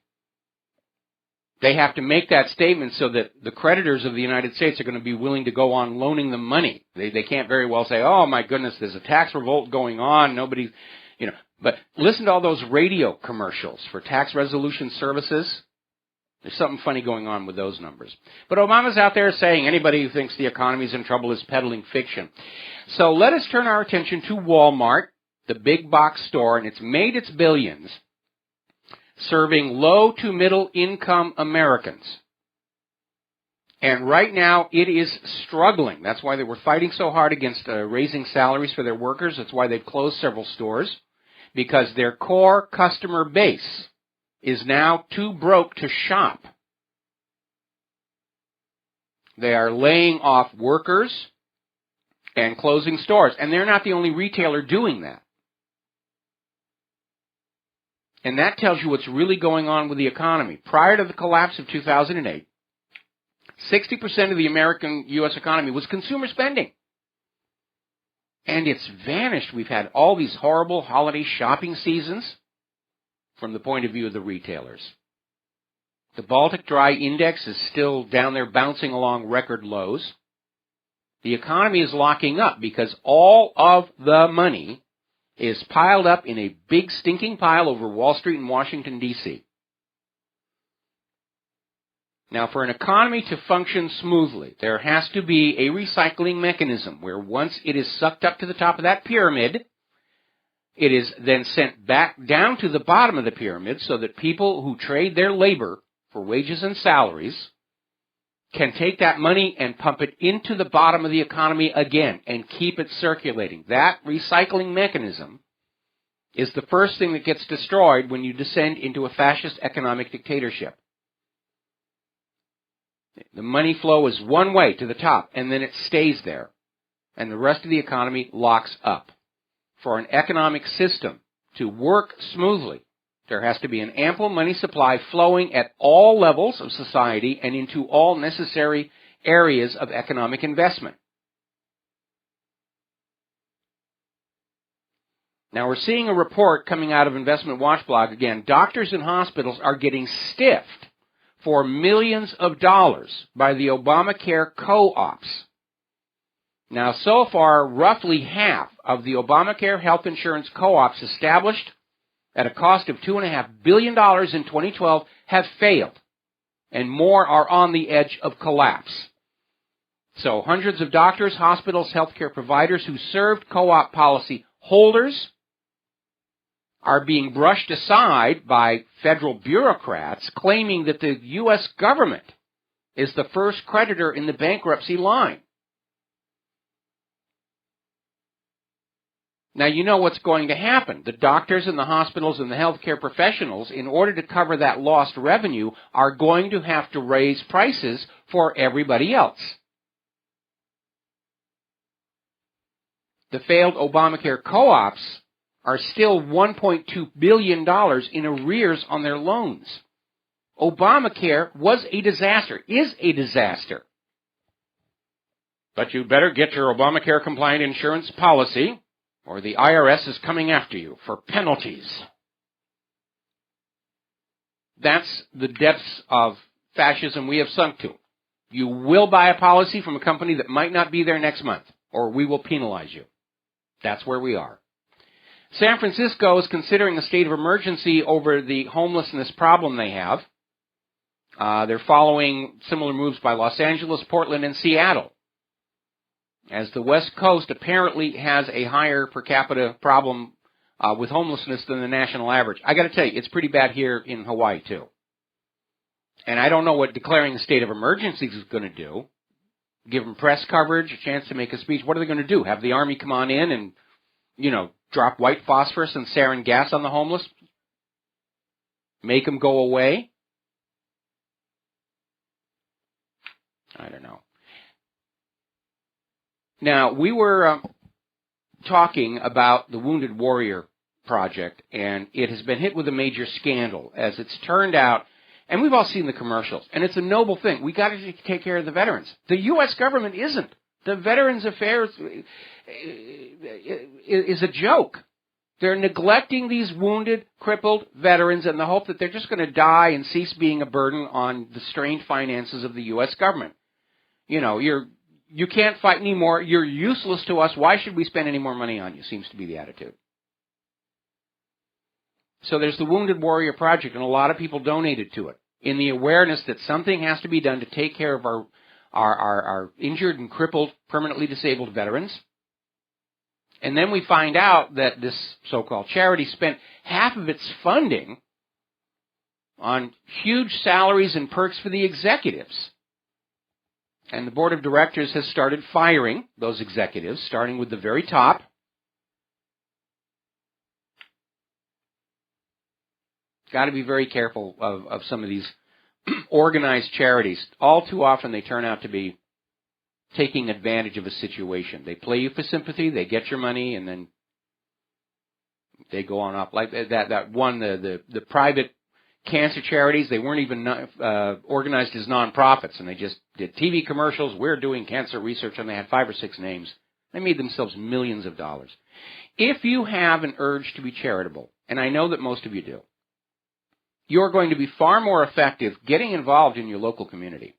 They have to make that statement so that the creditors of the United States are going to be willing to go on loaning them money. They can't very well say, oh, my goodness, there's a tax revolt going on. Nobody, you know. But listen to all those radio commercials for tax resolution services. There's something funny going on with those numbers. But Obama's out there saying anybody who thinks the economy's in trouble is peddling fiction. So let us turn our attention to Walmart, the big box store, and it's made its billions serving low to middle income Americans. And right now it is struggling. That's why they were fighting so hard against raising salaries for their workers. That's why they've closed several stores, because their core customer base is now too broke to shop. They are laying off workers and closing stores. And they're not the only retailer doing that. And that tells you what's really going on with the economy. Prior to the collapse of 2008, 60% of the American U.S. economy was consumer spending. And it's vanished. We've had all these horrible holiday shopping seasons from the point of view of the retailers. The Baltic Dry Index is still down there bouncing along record lows. The economy is locking up because all of the money is piled up in a big stinking pile over Wall Street in Washington, D.C. Now, for an economy to function smoothly, there has to be a recycling mechanism where once it is sucked up to the top of that pyramid, it is then sent back down to the bottom of the pyramid so that people who trade their labor for wages and salaries can take that money and pump it into the bottom of the economy again and keep it circulating. That recycling mechanism is the first thing that gets destroyed when you descend into a fascist economic dictatorship. The money flow is one way to the top, and then it stays there, and the rest of the economy locks up. For an economic system to work smoothly, there has to be an ample money supply flowing at all levels of society and into all necessary areas of economic investment. Now, we're seeing a report coming out of Investment Watch blog again. Doctors and hospitals are getting stiffed for millions of dollars by the Obamacare co-ops. Now, so far, roughly half of the Obamacare health insurance co-ops established at a cost of $2.5 billion in 2012 have failed, and more are on the edge of collapse. So hundreds of doctors, hospitals, healthcare providers who served co-op policy holders are being brushed aside by federal bureaucrats claiming that the U.S. government is the first creditor in the bankruptcy line. Now, you know what's going to happen. The doctors and the hospitals and the healthcare professionals, in order to cover that lost revenue, are going to have to raise prices for everybody else. The failed Obamacare co-ops are still $1.2 billion in arrears on their loans. Obamacare was a disaster, is a disaster. But you better get your Obamacare-compliant insurance policy, or the IRS is coming after you for penalties. That's the depths of fascism we have sunk to. You will buy a policy from a company that might not be there next month, or we will penalize you. That's where we are. San Francisco is considering a state of emergency over the homelessness problem they have. They're following similar moves by Los Angeles, Portland, and Seattle, as the West Coast apparently has a higher per capita problem with homelessness than the national average. I got to tell you, it's pretty bad here in Hawaii, too. And I don't know what declaring a state of emergency is going to do. Give them press coverage, a chance to make a speech. What are they going to do? Have the Army come on in and, drop white phosphorus and sarin gas on the homeless? Make them go away? I don't know. Now, we were talking about the Wounded Warrior Project, and it has been hit with a major scandal, as it's turned out, and we've all seen the commercials, and it's a noble thing. We got to take care of the veterans. The U.S. government isn't. The Veterans Affairs is a joke. They're neglecting these wounded, crippled veterans in the hope that they're just going to die and cease being a burden on the strained finances of the U.S. government. You can't fight anymore. You're useless to us. Why should we spend any more money on you? Seems to be the attitude. So there's the Wounded Warrior Project, and a lot of people donated to it in the awareness that something has to be done to take care of our injured and crippled, permanently disabled veterans. And then we find out that this so-called charity spent half of its funding on huge salaries and perks for the executives. And the board of directors has started firing those executives, starting with the very top. Got to be very careful of some of these organized charities. All too often they turn out to be taking advantage of a situation. They play you for sympathy, they get your money, and then they go on up. Like that one, the private cancer charities, they weren't even organized as nonprofits, and they just did TV commercials. We're doing cancer research, and they had 5 or 6 names. They made themselves millions of dollars. If you have an urge to be charitable, and I know that most of you do, you're going to be far more effective getting involved in your local community.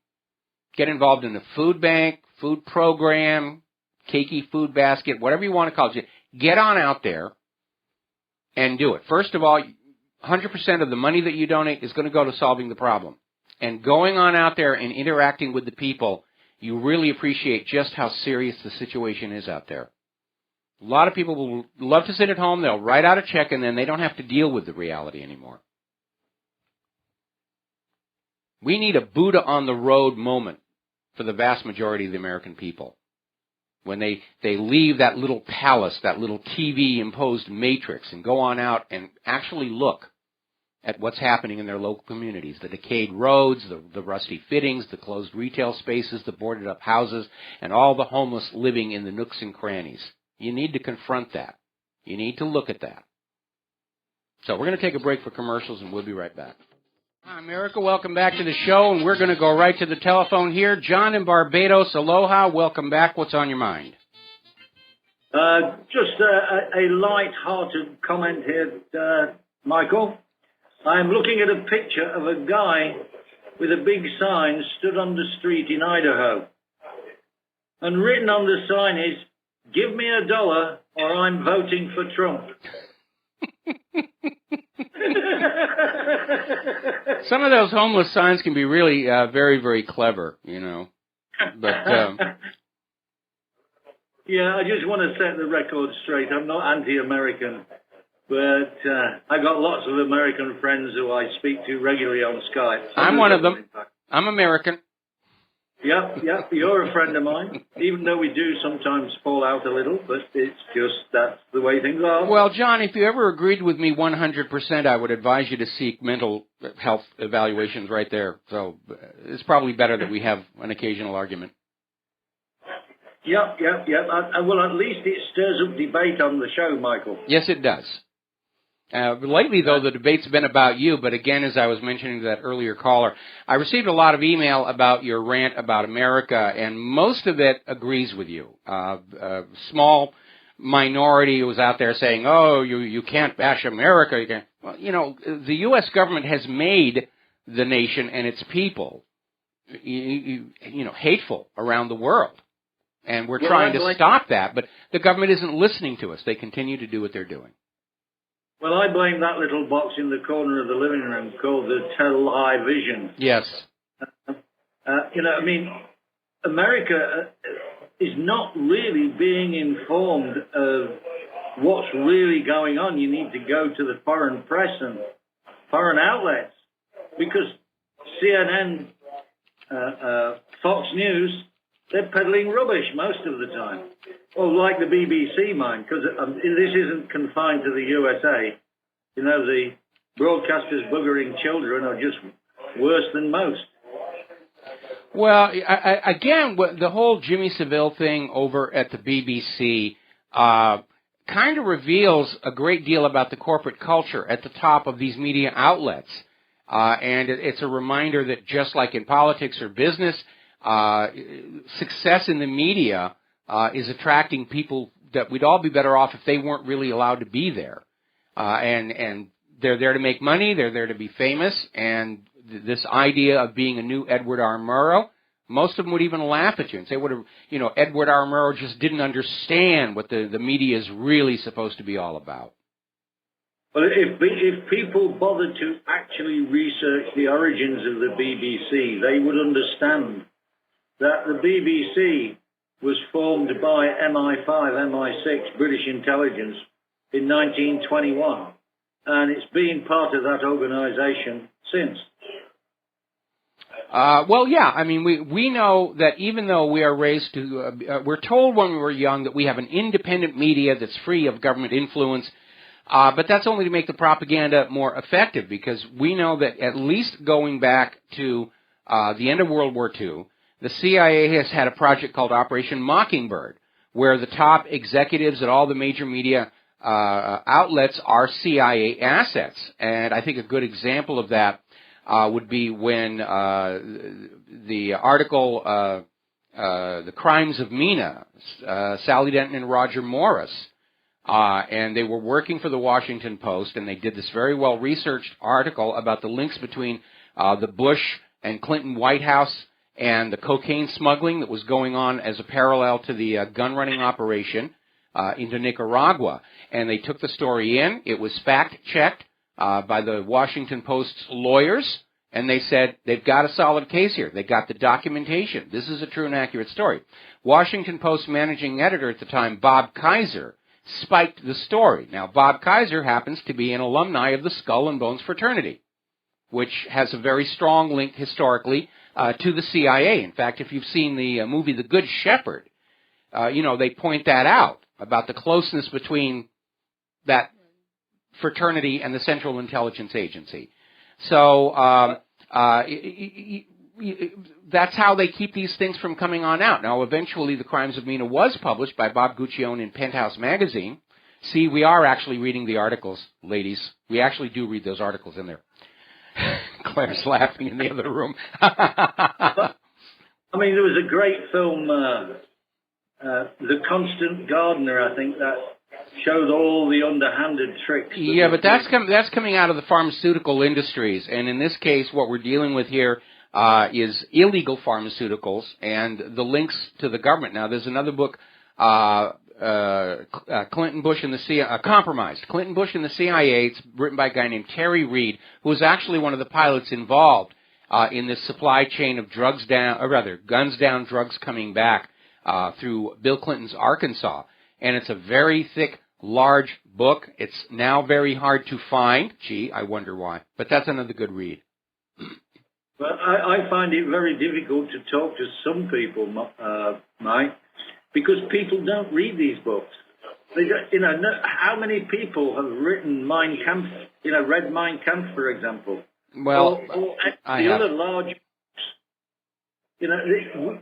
Get involved in a food bank, food program, cakey food basket, whatever you want to call it. Get on out there and do it. First of all, 100% of the money that you donate is going to go to solving the problem. And going on out there and interacting with the people, you really appreciate just how serious the situation is out there. A lot of people will love to sit at home. They'll write out a check, and then they don't have to deal with the reality anymore. We need a Buddha on the road moment for the vast majority of the American people. When they leave that little palace, that little TV-imposed matrix, and go on out and actually look at what's happening in their local communities. The decayed roads, the rusty fittings, the closed retail spaces, the boarded-up houses, and all the homeless living in the nooks and crannies. You need to confront that. You need to look at that. So we're going to take a break for commercials, and we'll be right back. Hi, America. Welcome back to the show, and we're going to go right to the telephone here. John in Barbados, aloha. Welcome back. What's on your mind? Just a light-hearted comment here, Michael. I'm looking at a picture of a guy with a big sign stood on the street in Idaho. And written on the sign is, "Give me $1 or I'm voting for Trump." Some of those homeless signs can be really very, very clever, But yeah, I just want to set the record straight. I'm not anti-American, but I got lots of American friends who I speak to regularly on Skype. I'm one of them. I'm American. Yep, you're a friend of mine, even though we do sometimes fall out a little, but it's just that's the way things are. Well, John, if you ever agreed with me 100%, I would advise you to seek mental health evaluations right there. So it's probably better that we have an occasional argument. Yep. Well, at least it stirs up debate on the show, Michael. Yes, it does. Lately, though, the debate's been about you, but again, as I was mentioning to that earlier caller, I received a lot of email about your rant about America, and most of it agrees with you. A small minority was out there saying, oh, you can't bash America. You can't. Well, the U.S. government has made the nation and its people, hateful around the world. And we're trying to stop that, but the government isn't listening to us. They continue to do what they're doing. Well, I blame that little box in the corner of the living room called the television. Yes. I mean, America is not really being informed of what's really going on. You need to go to the foreign press and foreign outlets, because CNN, Fox News, they're peddling rubbish most of the time. Well, like the BBC, mind, because this isn't confined to the USA. You know, the broadcasters buggering children are just worse than most. Well, again, the whole Jimmy Savile thing over at the BBC kind of reveals a great deal about the corporate culture at the top of these media outlets. And it's a reminder that just like in politics or business, success in the media is attracting people that we'd all be better off if they weren't really allowed to be there. And they're there to make money, they're there to be famous, and this idea of being a new Edward R. Murrow, most of them would even laugh at you and say, Edward R. Murrow just didn't understand what the media is really supposed to be all about. Well, if people bothered to actually research the origins of the BBC, they would understand that the BBC was formed by MI5, MI6, British intelligence, in 1921, and it's been part of that organization since. Well, yeah, I mean, we know that even though we are raised to, we're told when we were young that we have an independent media that's free of government influence, but that's only to make the propaganda more effective, because we know that at least going back to the end of World War II, the CIA has had a project called Operation Mockingbird, where the top executives at all the major media outlets are CIA assets. And I think a good example of that would be when the article, The Crimes of Mina, Sally Denton and Roger Morris, and they were working for the Washington Post, and they did this very well-researched article about the links between the Bush and Clinton White House and the cocaine smuggling that was going on as a parallel to the gun-running operation into Nicaragua. And they took the story in. It was fact-checked by the Washington Post's lawyers, and they said, they've got a solid case here. They got the documentation. This is a true and accurate story. Washington Post managing editor at the time, Bob Kaiser, spiked the story. Now, Bob Kaiser happens to be an alumni of the Skull and Bones fraternity, which has a very strong link historically to the CIA. In fact, if you've seen the movie The Good Shepherd, they point that out, about the closeness between that fraternity and the Central Intelligence Agency. So that's how they keep these things from coming on out. Now, eventually, The Crimes of Mina was published by Bob Guccione in Penthouse Magazine. See, we are actually reading the articles, ladies. We actually do read those articles in there. Claire's laughing in the other room. I mean, there was a great film, The Constant Gardener, I think, that showed all the underhanded tricks. Yeah, but that's coming out of the pharmaceutical industries, and in this case, what we're dealing with here is illegal pharmaceuticals and the links to the government. Now, there's another book, Clinton Bush and the CIA, Compromised. Clinton Bush and the CIA. It's written by a guy named Terry Reed, who was actually one of the pilots involved in this supply chain of guns down, drugs coming back through Bill Clinton's Arkansas. And it's a very thick, large book. It's now very hard to find. Gee, I wonder why. But that's another good read. But I find it very difficult to talk to some people, Mike, because people don't read these books. They don't, how many people have written Mein Kampf, read Mein Kampf, for example? Well, or the other large books.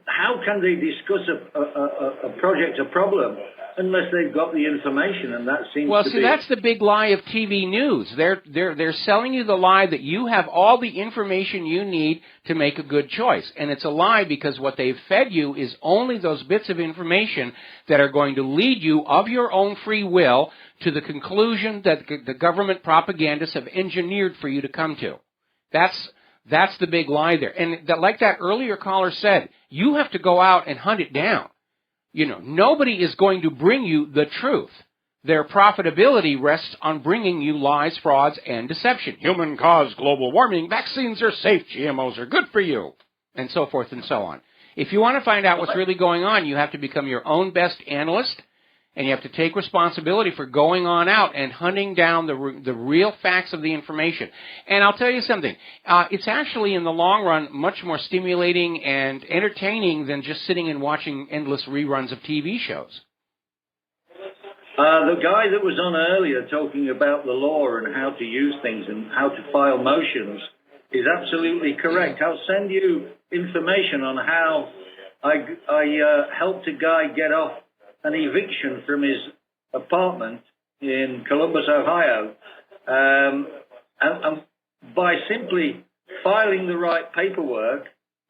How can they discuss a project, a problem, unless they've got the information? And that seems well, to see, be... that's the big lie of TV news. They're selling you the lie that you have all the information you need to make a good choice. And it's a lie because what they've fed you is only those bits of information that are going to lead you of your own free will to the conclusion that the government propagandists have engineered for you to come to. That's the big lie there. And like that earlier caller said, you have to go out and hunt it down. Nobody is going to bring you the truth. Their profitability rests on bringing you lies, frauds, and deception. Human-caused global warming, vaccines are safe, GMOs are good for you, and so forth and so on. If you want to find out what's really going on, you have to become your own best analyst, and you have to take responsibility for going on out and hunting down the real facts of the information. And I'll tell you something. It's actually, in the long run, much more stimulating and entertaining than just sitting and watching endless reruns of TV shows. The guy that was on earlier talking about the law and how to use things and how to file motions is absolutely correct. I'll send you information on how I helped a guy get off an eviction from his apartment in Columbus, Ohio, and by simply filing the right paperwork,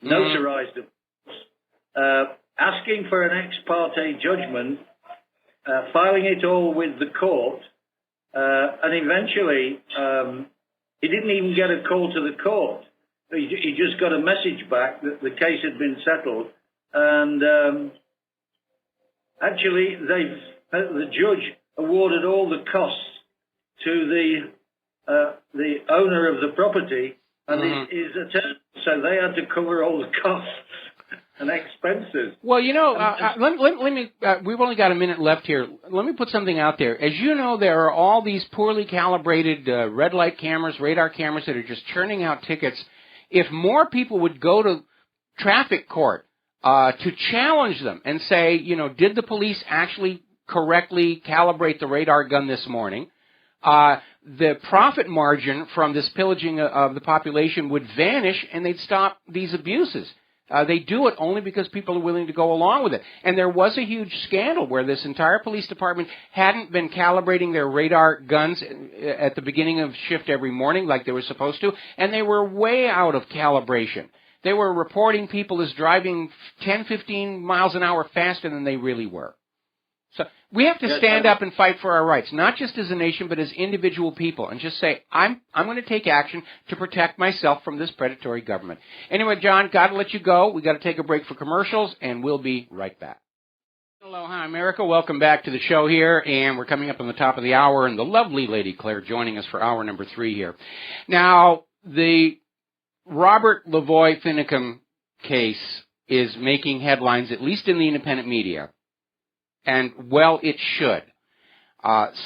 notarized, of course, asking for an ex parte judgment, filing it all with the court, and eventually he didn't even get a call to the court. He just got a message back that the case had been settled, and actually the judge awarded all the costs to the owner of the property and his attorney, so they had to cover all the costs and expenses. Well, you know, let me. We've only got a minute left here. Let me put something out there. As you know, there are all these poorly calibrated red light cameras, radar cameras that are just churning out tickets. If more people would go to traffic court to challenge them and say, you know, did the police actually correctly calibrate the radar gun this morning? The profit margin from this pillaging of the population would vanish, and they'd stop these abuses. They do it only because people are willing to go along with it. And there was a huge scandal where this entire police department hadn't been calibrating their radar guns at the beginning of shift every morning like they were supposed to, and they were way out of calibration. They were reporting people as driving 10, 15 miles an hour faster than they really were. So we have to stand up and fight for our rights, not just as a nation, but as individual people, and just say, I'm going to take action to protect myself from this predatory government. Anyway, John, got to let you go. We got to take a break for commercials, and we'll be right back. Aloha, America. Welcome back to the show here, and we're coming up on the top of the hour, and the lovely Lady Claire joining us for hour number 3 here. Now, the Robert Lavoie Finicum case is making headlines, at least in the independent media. And, well, it should.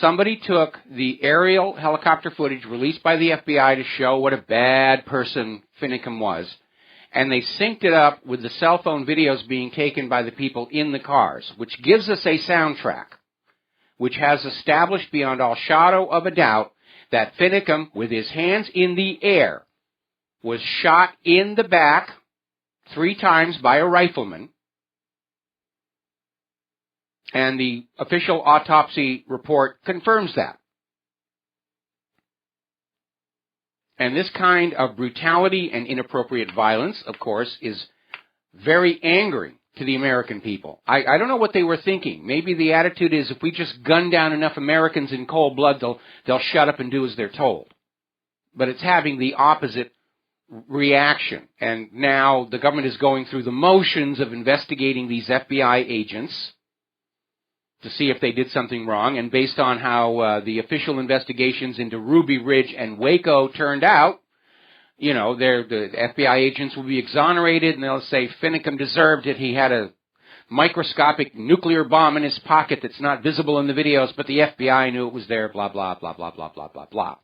Somebody took the aerial helicopter footage released by the FBI to show what a bad person Finicum was, and they synced it up with the cell phone videos being taken by the people in the cars, which gives us a soundtrack, which has established beyond all shadow of a doubt that Finicum, with his hands in the air, was shot in the back 3 times by a rifleman. And the official autopsy report confirms that. And this kind of brutality and inappropriate violence, of course, is very angering to the American people. I don't know what they were thinking. Maybe the attitude is if we just gun down enough Americans in cold blood, they'll shut up and do as they're told. But it's having the opposite reaction. And now the government is going through the motions of investigating these FBI agents to see if they did something wrong, and based on how the official investigations into Ruby Ridge and Waco turned out, you know, the FBI agents will be exonerated, and they'll say Finicum deserved it. He had a microscopic nuclear bomb in his pocket that's not visible in the videos, but the FBI knew it was there, blah, blah, blah, blah, blah, blah, blah, blah.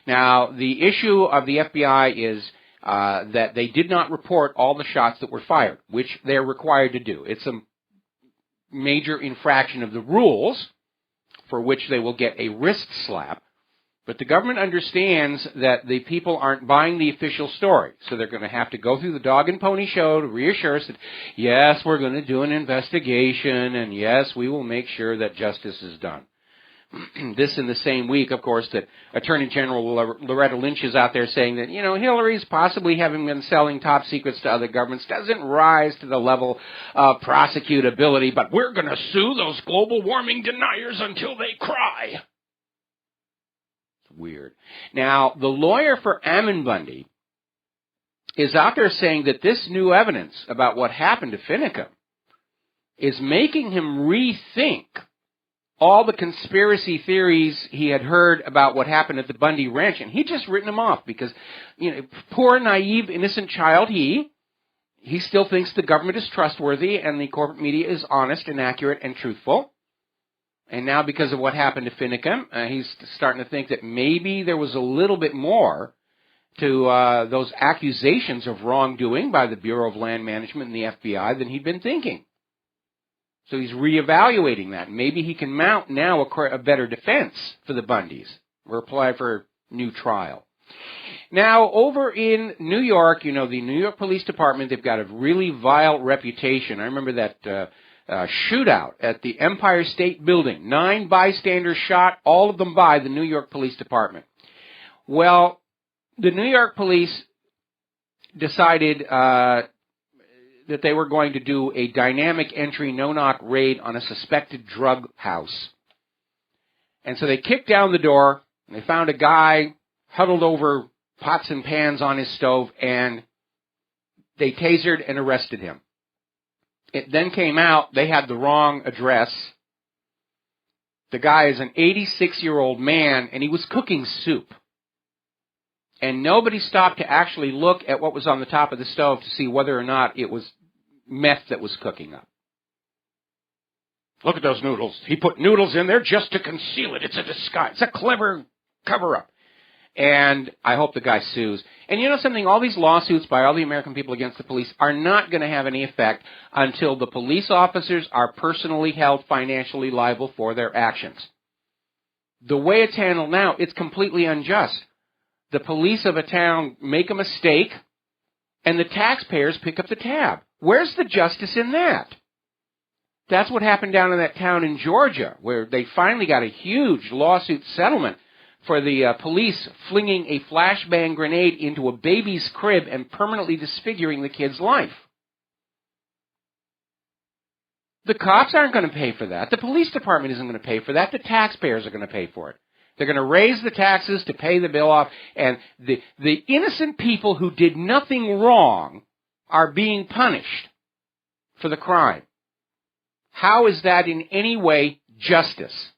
Now, the issue of the FBI is that they did not report all the shots that were fired, which they're required to do. It's a major infraction of the rules, for which they will get a wrist slap. But the government understands that the people aren't buying the official story, so they're going to have to go through the dog and pony show to reassure us that, yes, we're going to do an investigation, and yes, we will make sure that justice is done. This in the same week, of course, that Attorney General Loretta Lynch is out there saying that, you know, Hillary's possibly having been selling top secrets to other governments doesn't rise to the level of prosecutability, but we're going to sue those global warming deniers until they cry. It's weird. Now, the lawyer for Ammon Bundy is out there saying that this new evidence about what happened to Finicum is making him rethink all the conspiracy theories he had heard about what happened at the Bundy Ranch, and he'd just written them off because, poor, naive, innocent child, he still thinks the government is trustworthy and the corporate media is honest and accurate and truthful. And now because of what happened to Finicum, he's starting to think that maybe there was a little bit more to those accusations of wrongdoing by the Bureau of Land Management and the FBI than he'd been thinking. So he's reevaluating that. Maybe he can mount now a better defense for the Bundys or apply for a new trial. Now, over in New York, the New York Police Department, they've got a really vile reputation. I remember that shootout at the Empire State Building. 9 bystanders shot, all of them by the New York Police Department. Well, the New York police decided that they were going to do a dynamic entry, no-knock raid on a suspected drug house. And so they kicked down the door, and they found a guy huddled over pots and pans on his stove, and they tasered and arrested him. It then came out they had the wrong address. The guy is an 86-year-old man, and he was cooking soup. And nobody stopped to actually look at what was on the top of the stove to see whether or not it was meth that was cooking up. Look at those noodles. He put noodles in there just to conceal it. It's a disguise. It's a clever cover-up. And I hope the guy sues. And you know something? All these lawsuits by all the American people against the police are not going to have any effect until the police officers are personally held financially liable for their actions. The way it's handled now, it's completely unjust. The police of a town make a mistake, and the taxpayers pick up the tab. Where's the justice in that? That's what happened down in that town in Georgia, where they finally got a huge lawsuit settlement for the police flinging a flashbang grenade into a baby's crib and permanently disfiguring the kid's life. The cops aren't going to pay for that. The police department isn't going to pay for that. The taxpayers are going to pay for it. They're going to raise the taxes to pay the bill off, and the innocent people who did nothing wrong are being punished for the crime. How is that in any way justice?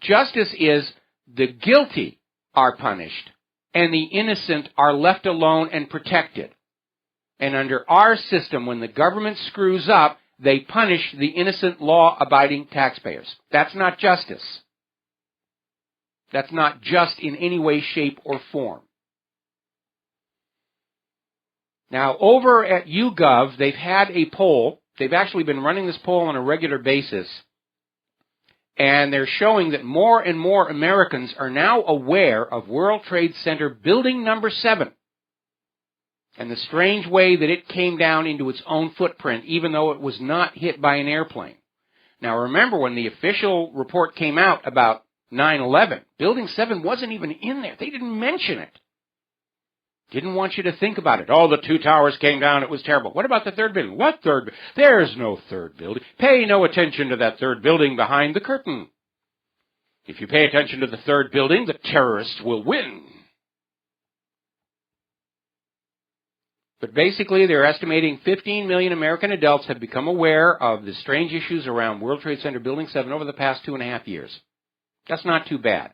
Justice is the guilty are punished and the innocent are left alone and protected. And under our system, when the government screws up, they punish the innocent, law-abiding taxpayers. That's not justice. That's not just in any way, shape, or form. Now, over at YouGov, they've had a poll. They've actually been running this poll on a regular basis. And they're showing that more and more Americans are now aware of World Trade Center Building Number 7 and the strange way that it came down into its own footprint, even though it was not hit by an airplane. Now, remember when the official report came out about 9/11, Building 7 wasn't even in there. They didn't mention it. Didn't want you to think about it. Oh, the 2 towers came down. It was terrible. What about the third building? What third? There's no third building. Pay no attention to that third building behind the curtain. If you pay attention to the third building, the terrorists will win. But basically, they're estimating 15 million American adults have become aware of the strange issues around World Trade Center Building 7 over the past 2.5 years. That's not too bad,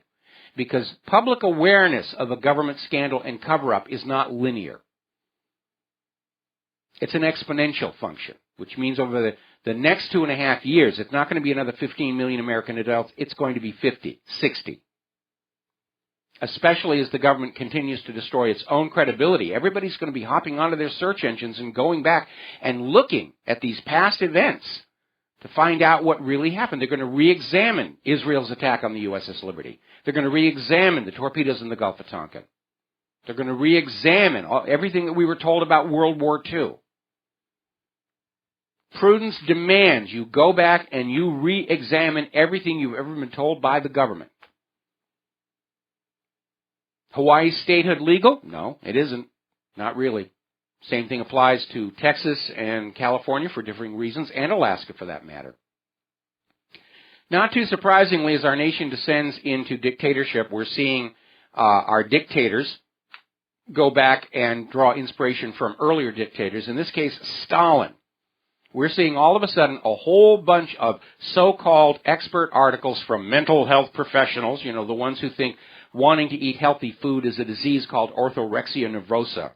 because public awareness of a government scandal and cover-up is not linear. It's an exponential function, which means over the next 2.5 years, it's not going to be another 15 million American adults. It's going to be 50, 60. Especially as the government continues to destroy its own credibility. Everybody's going to be hopping onto their search engines and going back and looking at these past events to find out what really happened. They're going to re-examine Israel's attack on the USS Liberty. They're going to re-examine the torpedoes in the Gulf of Tonkin. They're going to re-examine everything that we were told about World War II. Prudence demands you go back and you re-examine everything you've ever been told by the government. Hawaii statehood legal? No, it isn't. Not really. Same thing applies to Texas and California for differing reasons, and Alaska for that matter. Not too surprisingly, as our nation descends into dictatorship, we're seeing our dictators go back and draw inspiration from earlier dictators. In this case, Stalin we're seeing all of a sudden a whole bunch of so-called expert articles from mental health professionals, the ones who think wanting to eat healthy food is a disease called orthorexia nervosa.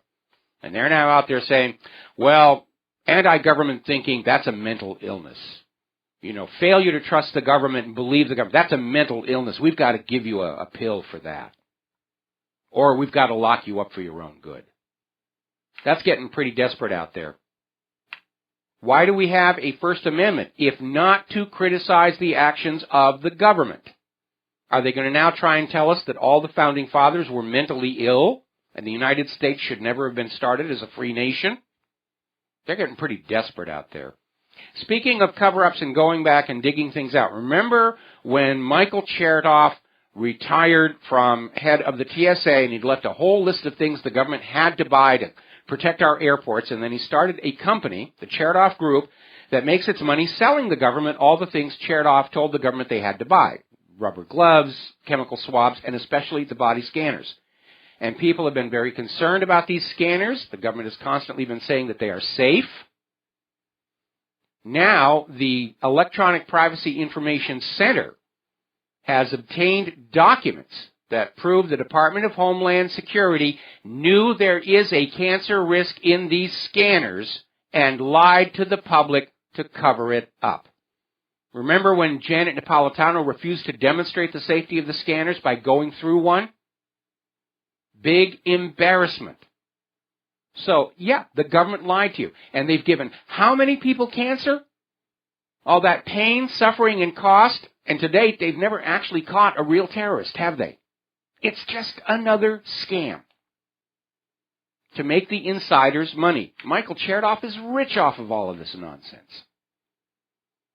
And they're now out there saying, well, anti-government thinking, that's a mental illness. Failure to trust the government and believe the government, that's a mental illness. We've got to give you a pill for that. Or we've got to lock you up for your own good. That's getting pretty desperate out there. Why do we have a First Amendment if not to criticize the actions of the government? Are they going to now try and tell us that all the Founding Fathers were mentally ill and the United States should never have been started as a free nation? They're getting pretty desperate out there. Speaking of cover-ups and going back and digging things out, remember when Michael Chertoff retired from head of the TSA and he'd left a whole list of things the government had to buy to protect our airports, and then he started a company, the Chertoff Group, that makes its money selling the government all the things Chertoff told the government they had to buy. Rubber gloves, chemical swabs, and especially the body scanners. And people have been very concerned about these scanners. The government has constantly been saying that they are safe. Now, the Electronic Privacy Information Center has obtained documents that prove the Department of Homeland Security knew there is a cancer risk in these scanners and lied to the public to cover it up. Remember when Janet Napolitano refused to demonstrate the safety of the scanners by going through one? Big embarrassment. So, yeah, the government lied to you. And they've given how many people cancer? All that pain, suffering, and cost. And to date, they've never actually caught a real terrorist, have they? It's just another scam to make the insiders money. Michael Chertoff is rich off of all of this nonsense.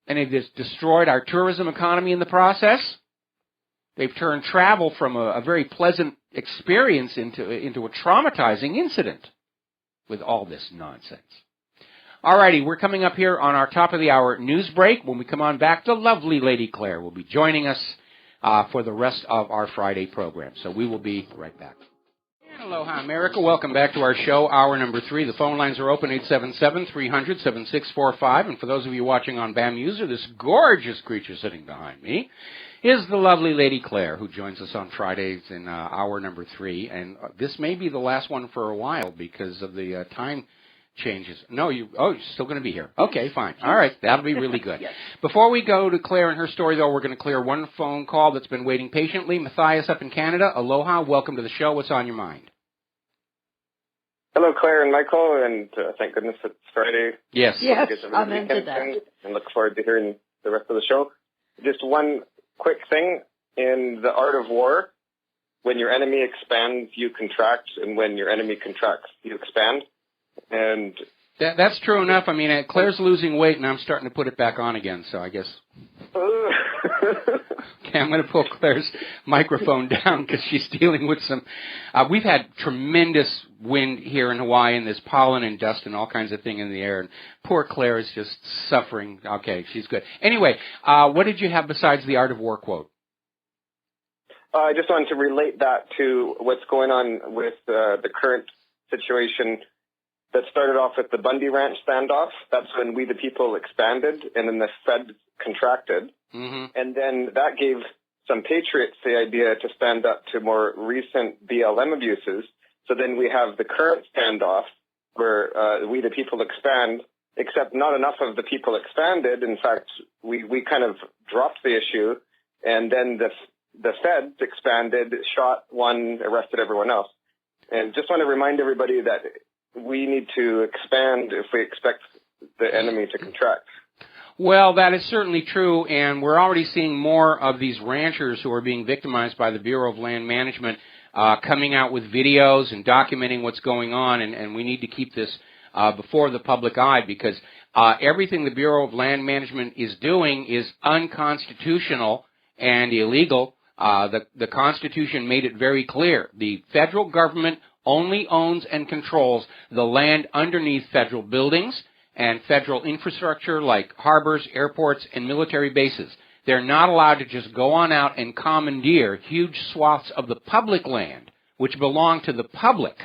And they've just destroyed our tourism economy in the process. They've turned travel from a very pleasant experience into a traumatizing incident with all this nonsense. Alrighty, we're coming up here on our top of the hour news break. When we come on back, the lovely Lady Claire will be joining us for the rest of our Friday program. So we will be right back. And aloha, America. Welcome back to our show, hour number 3. The phone lines are open, 877-300-7645. And for those of you watching on BAM User, this gorgeous creature sitting behind me is the lovely Lady Claire, who joins us on Fridays in hour number 3. And this may be the last one for a while because of the time changes. No, you're still going to be here. Okay, fine. All right, that'll be really good. Yes. Before we go to Claire and her story, though, we're going to clear one phone call that's been waiting patiently. Matthias up in Canada, aloha, welcome to the show. What's on your mind? Hello, Claire and Michael, and thank goodness it's Friday. Yes. Yes, I'm into that. And look forward to hearing the rest of the show. Just one quick thing. In the art of war, when your enemy expands, you contract, and when your enemy contracts, you expand. And that's true enough. I mean, Claire's losing weight, and I'm starting to put it back on again, so I guess. Okay, I'm going to pull Claire's microphone down because she's dealing with some... we've had tremendous wind here in Hawaii, and there's pollen and dust and all kinds of thing in the air, and poor Claire is just suffering. Okay, she's good. Anyway, what did you have besides the Art of War quote? I just wanted to relate that to what's going on with the current situation that started off with the Bundy Ranch standoff. That's when we the people expanded, and then the Fed contracted. Mm-hmm. And then that gave some patriots the idea to stand up to more recent BLM abuses. So then we have the current standoff where we the people expand, except not enough of the people expanded. In fact, we kind of dropped the issue, and then the Feds expanded, shot one, arrested everyone else. And just want to remind everybody that we need to expand if we expect the enemy to contract. Well, that is certainly true, and we're already seeing more of these ranchers who are being victimized by the Bureau of Land Management coming out with videos and documenting what's going on, and we need to keep this before the public eye because everything the Bureau of Land Management is doing is unconstitutional and illegal. The Constitution made it very clear. The federal government only owns and controls the land underneath federal buildings and federal infrastructure like harbors, airports, and military bases. They're not allowed to just go on out and commandeer huge swaths of the public land, which belong to the public,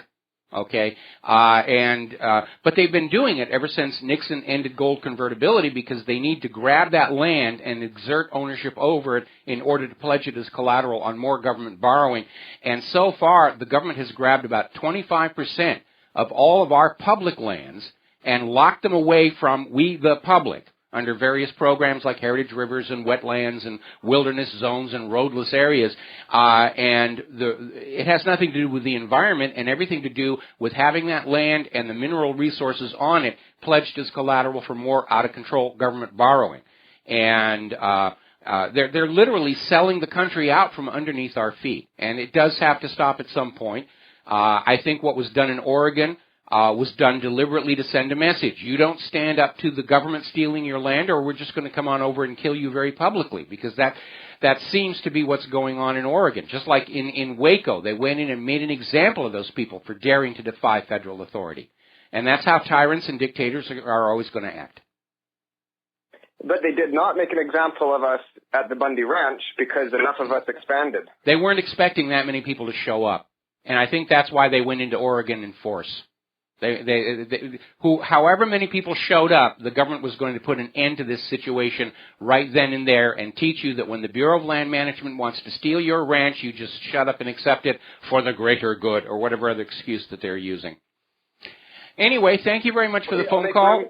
Okay, but they've been doing it ever since Nixon ended gold convertibility because they need to grab that land and exert ownership over it in order to pledge it as collateral on more government borrowing. And so far, the government has grabbed about 25% of all of our public lands and locked them away from we, the public, under various programs like heritage rivers and wetlands and wilderness zones and roadless areas. It has nothing to do with the environment and everything to do with having that land and the mineral resources on it pledged as collateral for more out-of-control government borrowing. And they're literally selling the country out from underneath our feet. And it does have to stop at some point. I think what was done in Oregon was done deliberately to send a message. You don't stand up to the government stealing your land, or we're just going to come on over and kill you very publicly, because that seems to be what's going on in Oregon. Just like in Waco, they went in and made an example of those people for daring to defy federal authority. And that's how tyrants and dictators are always going to act. But they did not make an example of us at the Bundy Ranch because enough of us expanded. They weren't expecting that many people to show up. And I think that's why they went into Oregon in force. However many people showed up, the government was going to put an end to this situation right then and there and teach you that when the Bureau of Land Management wants to steal your ranch, you just shut up and accept it for the greater good, or whatever other excuse that they're using. Anyway, thank you very much for the phone call.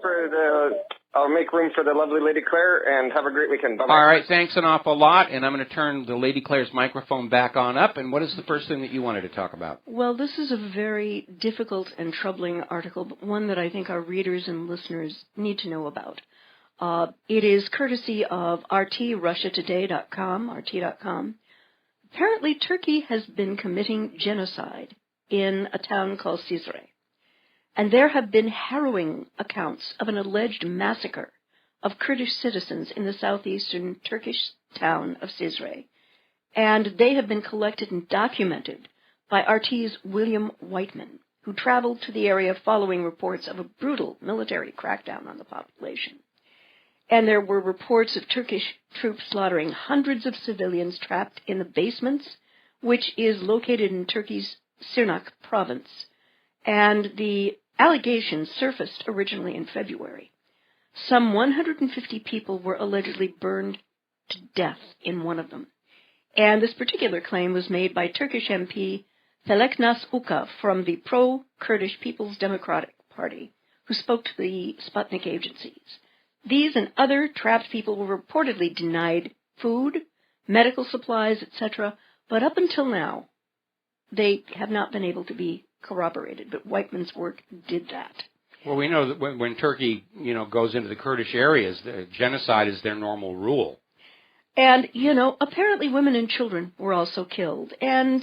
I'll make room for the lovely Lady Claire, and have a great weekend. Bye-bye. All right, thanks an awful lot, and I'm going to turn the Lady Claire's microphone back on up. And what is the first thing that you wanted to talk about? Well, this is a very difficult and troubling article, but one that I think our readers and listeners need to know about. It is courtesy of RussiaToday.com, RT.com. Apparently, Turkey has been committing genocide in a town called Cizre. And there have been harrowing accounts of an alleged massacre of Kurdish citizens in the southeastern Turkish town of Cizre. And they have been collected and documented by RT's William Whiteman, who traveled to the area following reports of a brutal military crackdown on the population. And there were reports of Turkish troops slaughtering hundreds of civilians trapped in the basements, which is located in Turkey's Sirnak province. And the allegations surfaced originally in February. Some 150 people were allegedly burned to death in one of them. And this particular claim was made by Turkish MP Feleknas Uka from the pro-Kurdish People's Democratic Party, who spoke to the Sputnik agencies. These and other trapped people were reportedly denied food, medical supplies, etc., but up until now, they have not been able to be corroborated, but Whiteman's work did that. Well, we know that when Turkey, goes into the Kurdish areas, genocide is their normal rule. And, apparently women and children were also killed. And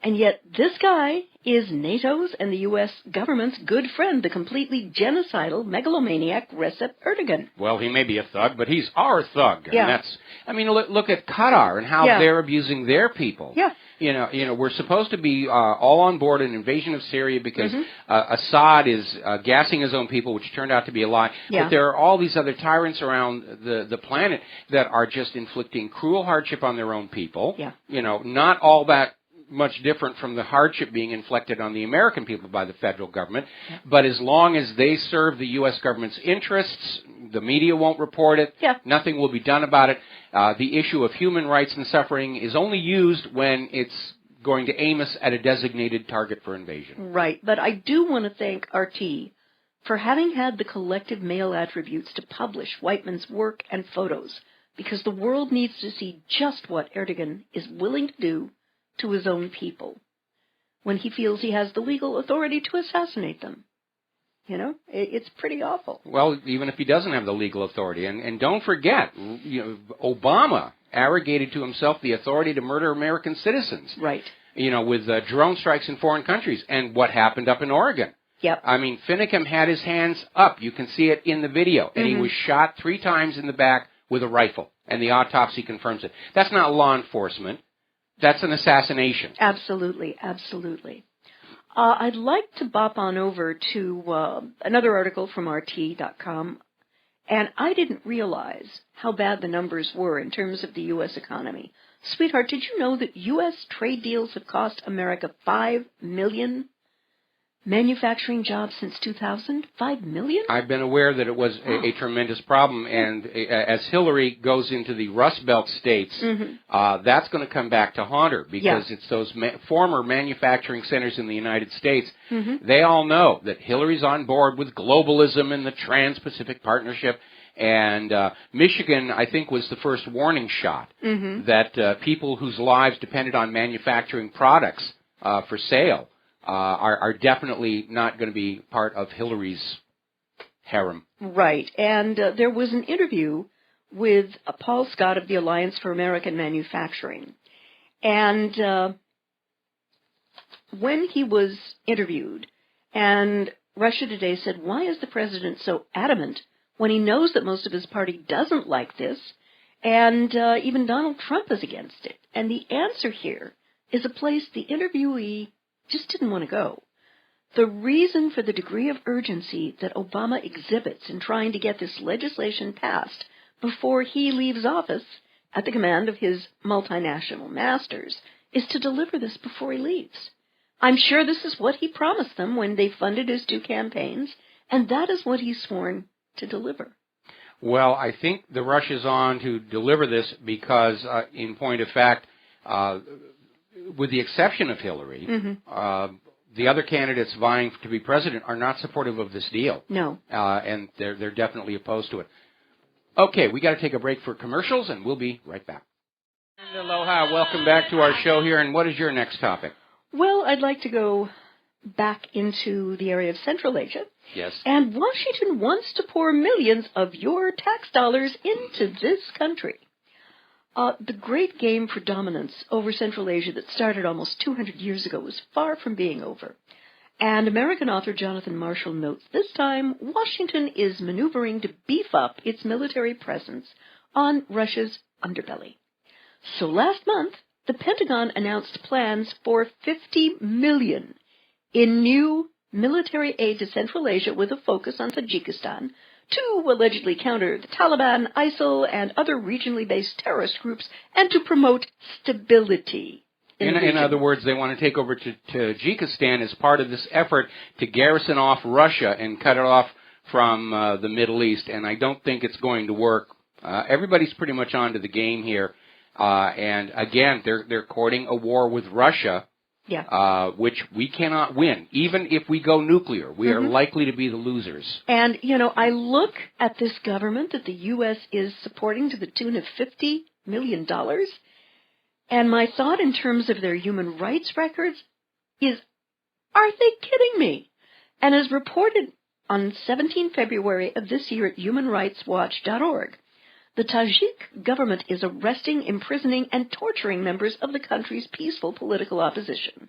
yet this guy is NATO's and the U.S. government's good friend, the completely genocidal megalomaniac Recep Erdogan. Well, he may be a thug, but he's our thug. Yeah. And look at Qatar and how they're abusing their people. Yeah. We're supposed to be all on board an invasion of Syria because Assad is gassing his own people, which turned out to be a lie. Yeah. But there are all these other tyrants around the planet that are just inflicting cruel hardship on their own people. Yeah. Not all that much different from the hardship being inflicted on the American people by the federal government. Yeah. But as long as they serve the U.S. government's interests, the media won't report it. Yeah. Nothing will be done about it. The issue of human rights and suffering is only used when it's going to aim us at a designated target for invasion. Right. But I do want to thank RT for having had the collective male attributes to publish Whiteman's work and photos, because the world needs to see just what Erdogan is willing to do to his own people when he feels he has the legal authority to assassinate them. It's pretty awful. Well, even if he doesn't have the legal authority. And don't forget, Obama arrogated to himself the authority to murder American citizens. Right. With drone strikes in foreign countries. And what happened up in Oregon? Yep. I mean, Finicum had his hands up. You can see it in the video. And he was shot 3 times in the back with a rifle. And the autopsy confirms it. That's not law enforcement. That's an assassination. Absolutely, absolutely. I'd like to bop on over to another article from RT.com, and I didn't realize how bad the numbers were in terms of the U.S. economy. Sweetheart, did you know that U.S. trade deals have cost America $5 million manufacturing jobs since 2000, 5 million? I've been aware that it was a tremendous problem, and as Hillary goes into the Rust Belt states, that's going to come back to haunt her, because it's those former manufacturing centers in the United States. They all know that Hillary's on board with globalism and the Trans-Pacific Partnership, and Michigan, I think, was the first warning shot that people whose lives depended on manufacturing products for sale are definitely not going to be part of Hillary's harem. Right. And there was an interview with Paul Scott of the Alliance for American Manufacturing. And when he was interviewed, and Russia Today said, why is the president so adamant when he knows that most of his party doesn't like this, and even Donald Trump is against it? And the answer here is a place the interviewee just didn't want to go. The reason for the degree of urgency that Obama exhibits in trying to get this legislation passed before he leaves office at the command of his multinational masters is to deliver this before he leaves. I'm sure this is what he promised them when they funded his 2 campaigns, and that is what he's sworn to deliver. Well, I think the rush is on to deliver this because, in point of fact, with the exception of Hillary, the other candidates vying to be president are not supportive of this deal. No. And they're definitely opposed to it. Okay, we got to take a break for commercials, and we'll be right back. And aloha, welcome back to our show here. And what is your next topic? Well, I'd like to go back into the area of Central Asia. Yes. And Washington wants to pour millions of your tax dollars into this country. The great game for dominance over Central Asia that started almost 200 years ago was far from being over. And American author Jonathan Marshall notes this time Washington is maneuvering to beef up its military presence on Russia's underbelly. So last month, the Pentagon announced plans for $50 million in new military aid to Central Asia with a focus on Tajikistan to allegedly counter the Taliban, ISIL, and other regionally based terrorist groups, and to promote stability. In other words, they want to take over Tajikistan as part of this effort to garrison off Russia and cut it off from the Middle East, and I don't think it's going to work. Everybody's pretty much onto the game here, and again, they're courting a war with Russia, which we cannot win. Even if we go nuclear, we are likely to be the losers. And, I look at this government that the U.S. is supporting to the tune of $50 million, and my thought in terms of their human rights records is, are they kidding me? And as reported on 17 February of this year at humanrightswatch.org, the Tajik government is arresting, imprisoning, and torturing members of the country's peaceful political opposition.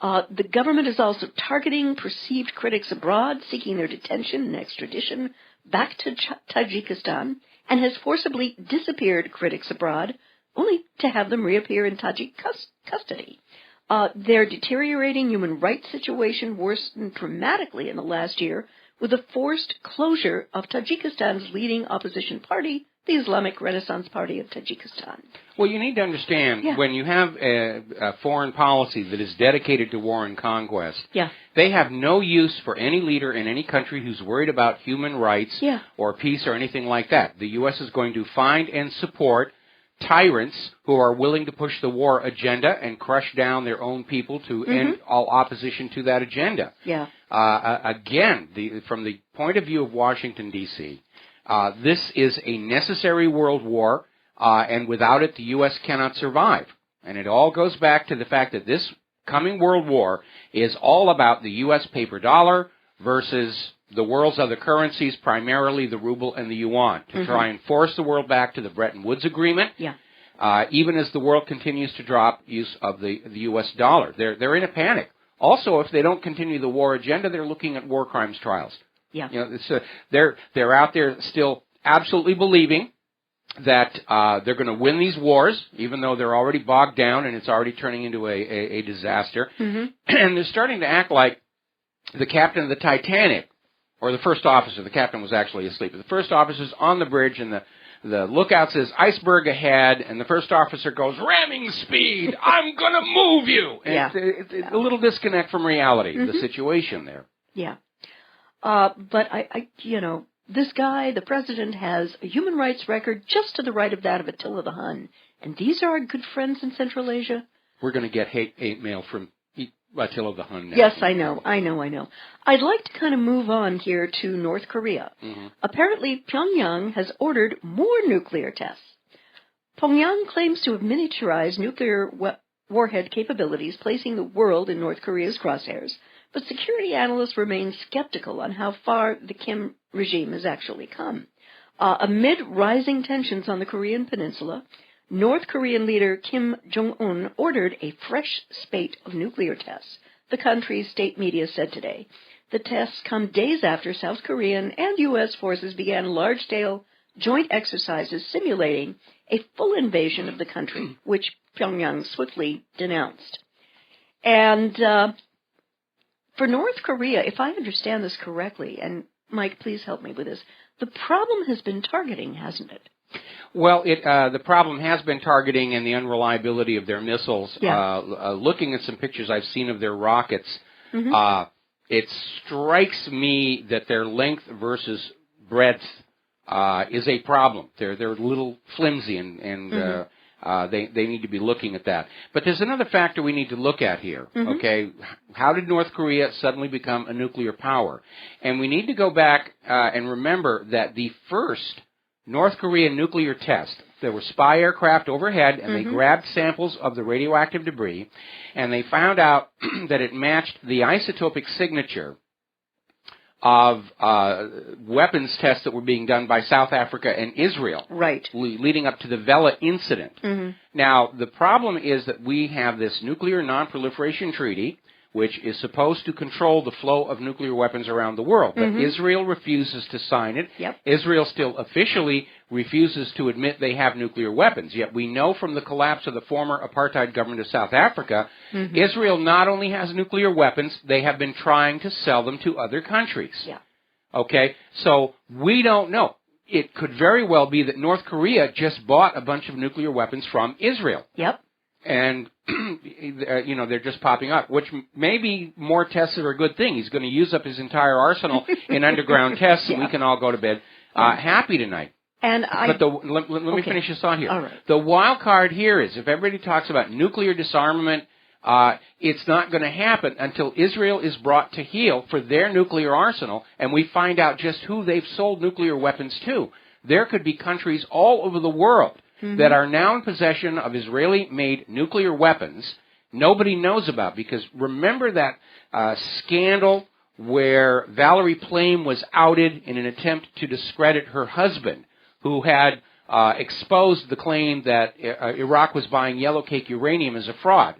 The government is also targeting perceived critics abroad, seeking their detention and extradition back to Tajikistan, and has forcibly disappeared critics abroad, only to have them reappear in Tajik custody. Their deteriorating human rights situation worsened dramatically in the last year with the forced closure of Tajikistan's leading opposition party, the Islamic Renaissance Party of Tajikistan. Well, you need to understand, when you have a foreign policy that is dedicated to war and conquest, they have no use for any leader in any country who's worried about human rights or peace or anything like that. The U.S. is going to find and support tyrants who are willing to push the war agenda and crush down their own people to end all opposition to that agenda. Again, from the point of view of Washington, D.C., this is a necessary world war, and without it, the U.S. cannot survive. And it all goes back to the fact that this coming world war is all about the U.S. paper dollar versus the world's other currencies, primarily the ruble and the yuan, to try and force the world back to the Bretton Woods Agreement, even as the world continues to drop use of the U.S. dollar. They're in a panic. Also, if they don't continue the war agenda, they're looking at war crimes trials. They're out there still absolutely believing that they're going to win these wars, even though they're already bogged down and it's already turning into a disaster. And they're starting to act like the captain of the Titanic, or the first officer. The captain was actually asleep. The first officer's on the bridge, and the lookout says iceberg ahead, and the first officer goes, ramming speed, I'm going to move you. And it's a little disconnect from reality, the situation there. Yeah. But this guy, the president, has a human rights record just to the right of that of Attila the Hun. And these are our good friends in Central Asia. We're going to get hate mail from Attila the Hun now. Yes, I know. I'd like to kind of move on here to North Korea. Apparently, Pyongyang has ordered more nuclear tests. Pyongyang claims to have miniaturized nuclear warhead capabilities, placing the world in North Korea's crosshairs. But security analysts remain skeptical on how far the Kim regime has actually come. Amid rising tensions on the Korean peninsula, North Korean leader Kim Jong-un ordered a fresh spate of nuclear tests, the country's state media said today. The tests come days after South Korean and U.S. forces began large-scale joint exercises simulating a full invasion of the country, which Pyongyang swiftly denounced. And for North Korea, if I understand this correctly, and Mike, please help me with this, the problem has been targeting, hasn't it? Well, the problem has been targeting and the unreliability of their missiles. Looking at some pictures I've seen of their rockets, it strikes me that their length versus breadth is a problem. They're a little flimsy, and they need to be looking at that. But there's another factor we need to look at here, okay? How did North Korea suddenly become a nuclear power? And we need to go back and remember that the first North Korean nuclear test, there were spy aircraft overhead, and they grabbed samples of the radioactive debris, and they found out that it matched the isotopic signature of weapons tests that were being done by South Africa and Israel, leading up to the Vela incident. Now, the problem is that we have this nuclear non-proliferation treaty, which is supposed to control the flow of nuclear weapons around the world. But Israel refuses to sign it. Israel still officially refuses to admit they have nuclear weapons. Yet we know from the collapse of the former apartheid government of South Africa, Israel not only has nuclear weapons, they have been trying to sell them to other countries. Okay? So we don't know. It could very well be that North Korea just bought a bunch of nuclear weapons from Israel. And, they're just popping up, which maybe more tests are a good thing. He's going to use up his entire arsenal in underground tests, and we can all go to bed happy tonight. But let me finish this on here. All right. The wild card here is if everybody talks about nuclear disarmament, it's not going to happen until Israel is brought to heel for their nuclear arsenal, and we find out just who they've sold nuclear weapons to. There could be countries all over the world that are now in possession of Israeli-made nuclear weapons nobody knows about. Because remember that scandal where Valerie Plame was outed in an attempt to discredit her husband, who had exposed the claim that Iraq was buying yellow cake uranium as a fraud.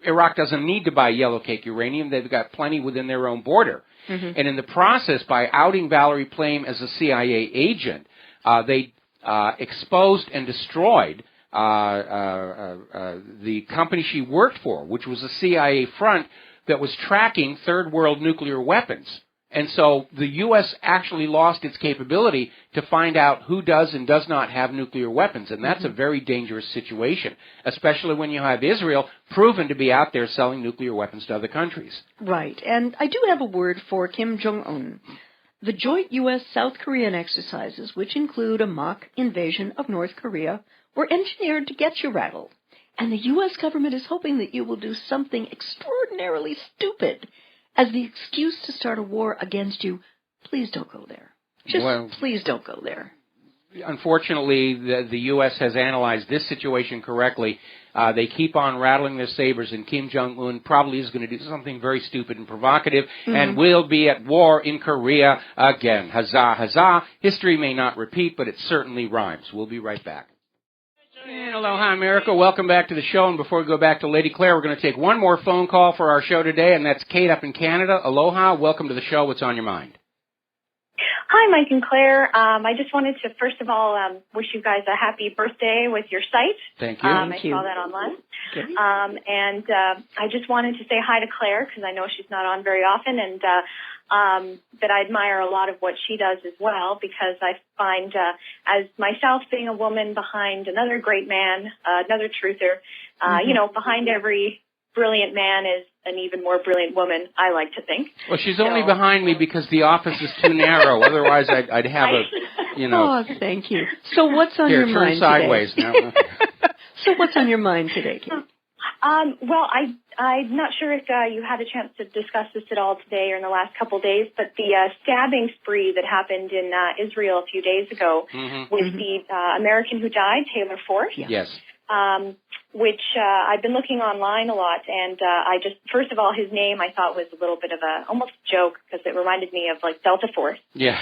Iraq doesn't need to buy yellow cake uranium. They've got plenty within their own border. And in the process, by outing Valerie Plame as a CIA agent, they exposed and destroyed the company she worked for, which was a CIA front that was tracking third world nuclear weapons. And so the U.S. actually lost its capability to find out who does and does not have nuclear weapons. And that's a very dangerous situation, especially when you have Israel proven to be out there selling nuclear weapons to other countries. Right. And I do have a word for Kim Jong-un. The joint U.S.-South Korean exercises, which include a mock invasion of North Korea, were engineered to get you rattled. And the U.S. government is hoping that you will do something extraordinarily stupid as the excuse to start a war against you. Please don't go there. Please don't go there. Unfortunately, the U.S. has analyzed this situation correctly. They keep on rattling their sabers, and Kim Jong-un probably is going to do something very stupid and provocative, and we'll be at war in Korea again. Huzzah, huzzah. History may not repeat, but it certainly rhymes. We'll be right back. And aloha, America. Welcome back to the show. And before we go back to Lady Claire, we're going to take one more phone call for our show today, and that's Kate up in Canada. Aloha. Welcome to the show. What's on your mind? Hi, Mike and Claire. I just wanted to, first of all, wish you guys a happy birthday with your site. Thank you. I saw that online. Okay. And I just wanted to say hi to Claire because I know she's not on very often, and that I admire a lot of what she does as well, because I find, as myself being a woman behind another great man, another truther, you know, behind every brilliant man is an even more brilliant woman, I like to think. Well, she's only behind me because the office is too narrow. Otherwise, I'd have a, you know. Oh, thank you. So what's on your mind turn sideways today? now. So what's on your mind today, Kate? Well, I'm not sure if you had a chance to discuss this at all today or in the last couple of days, but the stabbing spree that happened in Israel a few days ago with the American who died, Taylor Force. Yes. Which I've been looking online a lot, and I just, first of all, his name I thought was a little bit of a almost joke because it reminded me of like Delta Force. Yeah.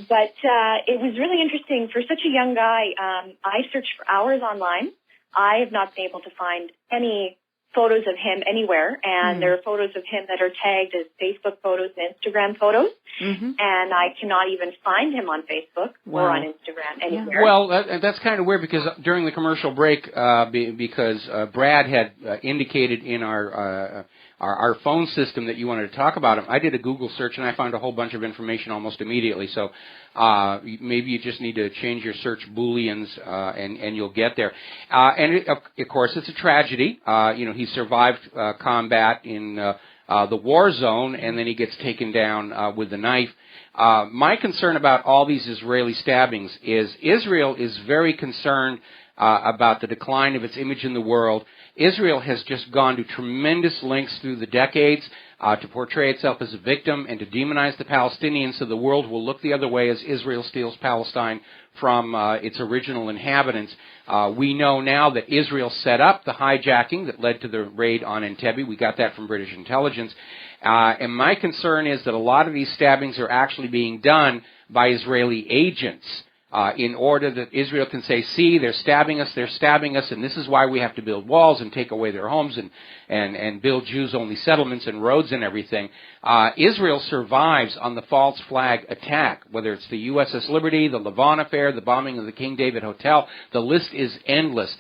But it was really interesting for such a young guy. I searched for hours online. I have not been able to find any photos of him anywhere, and there are photos of him that are tagged as Facebook photos and Instagram photos, and I cannot even find him on Facebook or on Instagram anywhere. Well, that's kind of weird because during the commercial break, because Brad had indicated in our phone system that you wanted to talk about him, I did a Google search and I found a whole bunch of information almost immediately. So maybe you just need to change your search booleans and you'll get there. And of course, it's a tragedy. You know, he survived combat in the war zone, and then he gets taken down with the knife. My concern about all these Israeli stabbings is Israel is very concerned about the decline of its image in the world. Israel has just gone to tremendous lengths through the decades to portray itself as a victim and to demonize the Palestinians, so the world will look the other way as Israel steals Palestine from its original inhabitants. We know now that Israel set up the hijacking that led to the raid on Entebbe. We got that from British intelligence. And my concern is that a lot of these stabbings are actually being done by Israeli agents. In order that Israel can say, see, they're stabbing us, and this is why we have to build walls and take away their homes and build Jews-only settlements and roads and everything. Israel survives on the false flag attack, whether it's the USS Liberty, the Lavon affair, the bombing of the King David Hotel. The list is endless.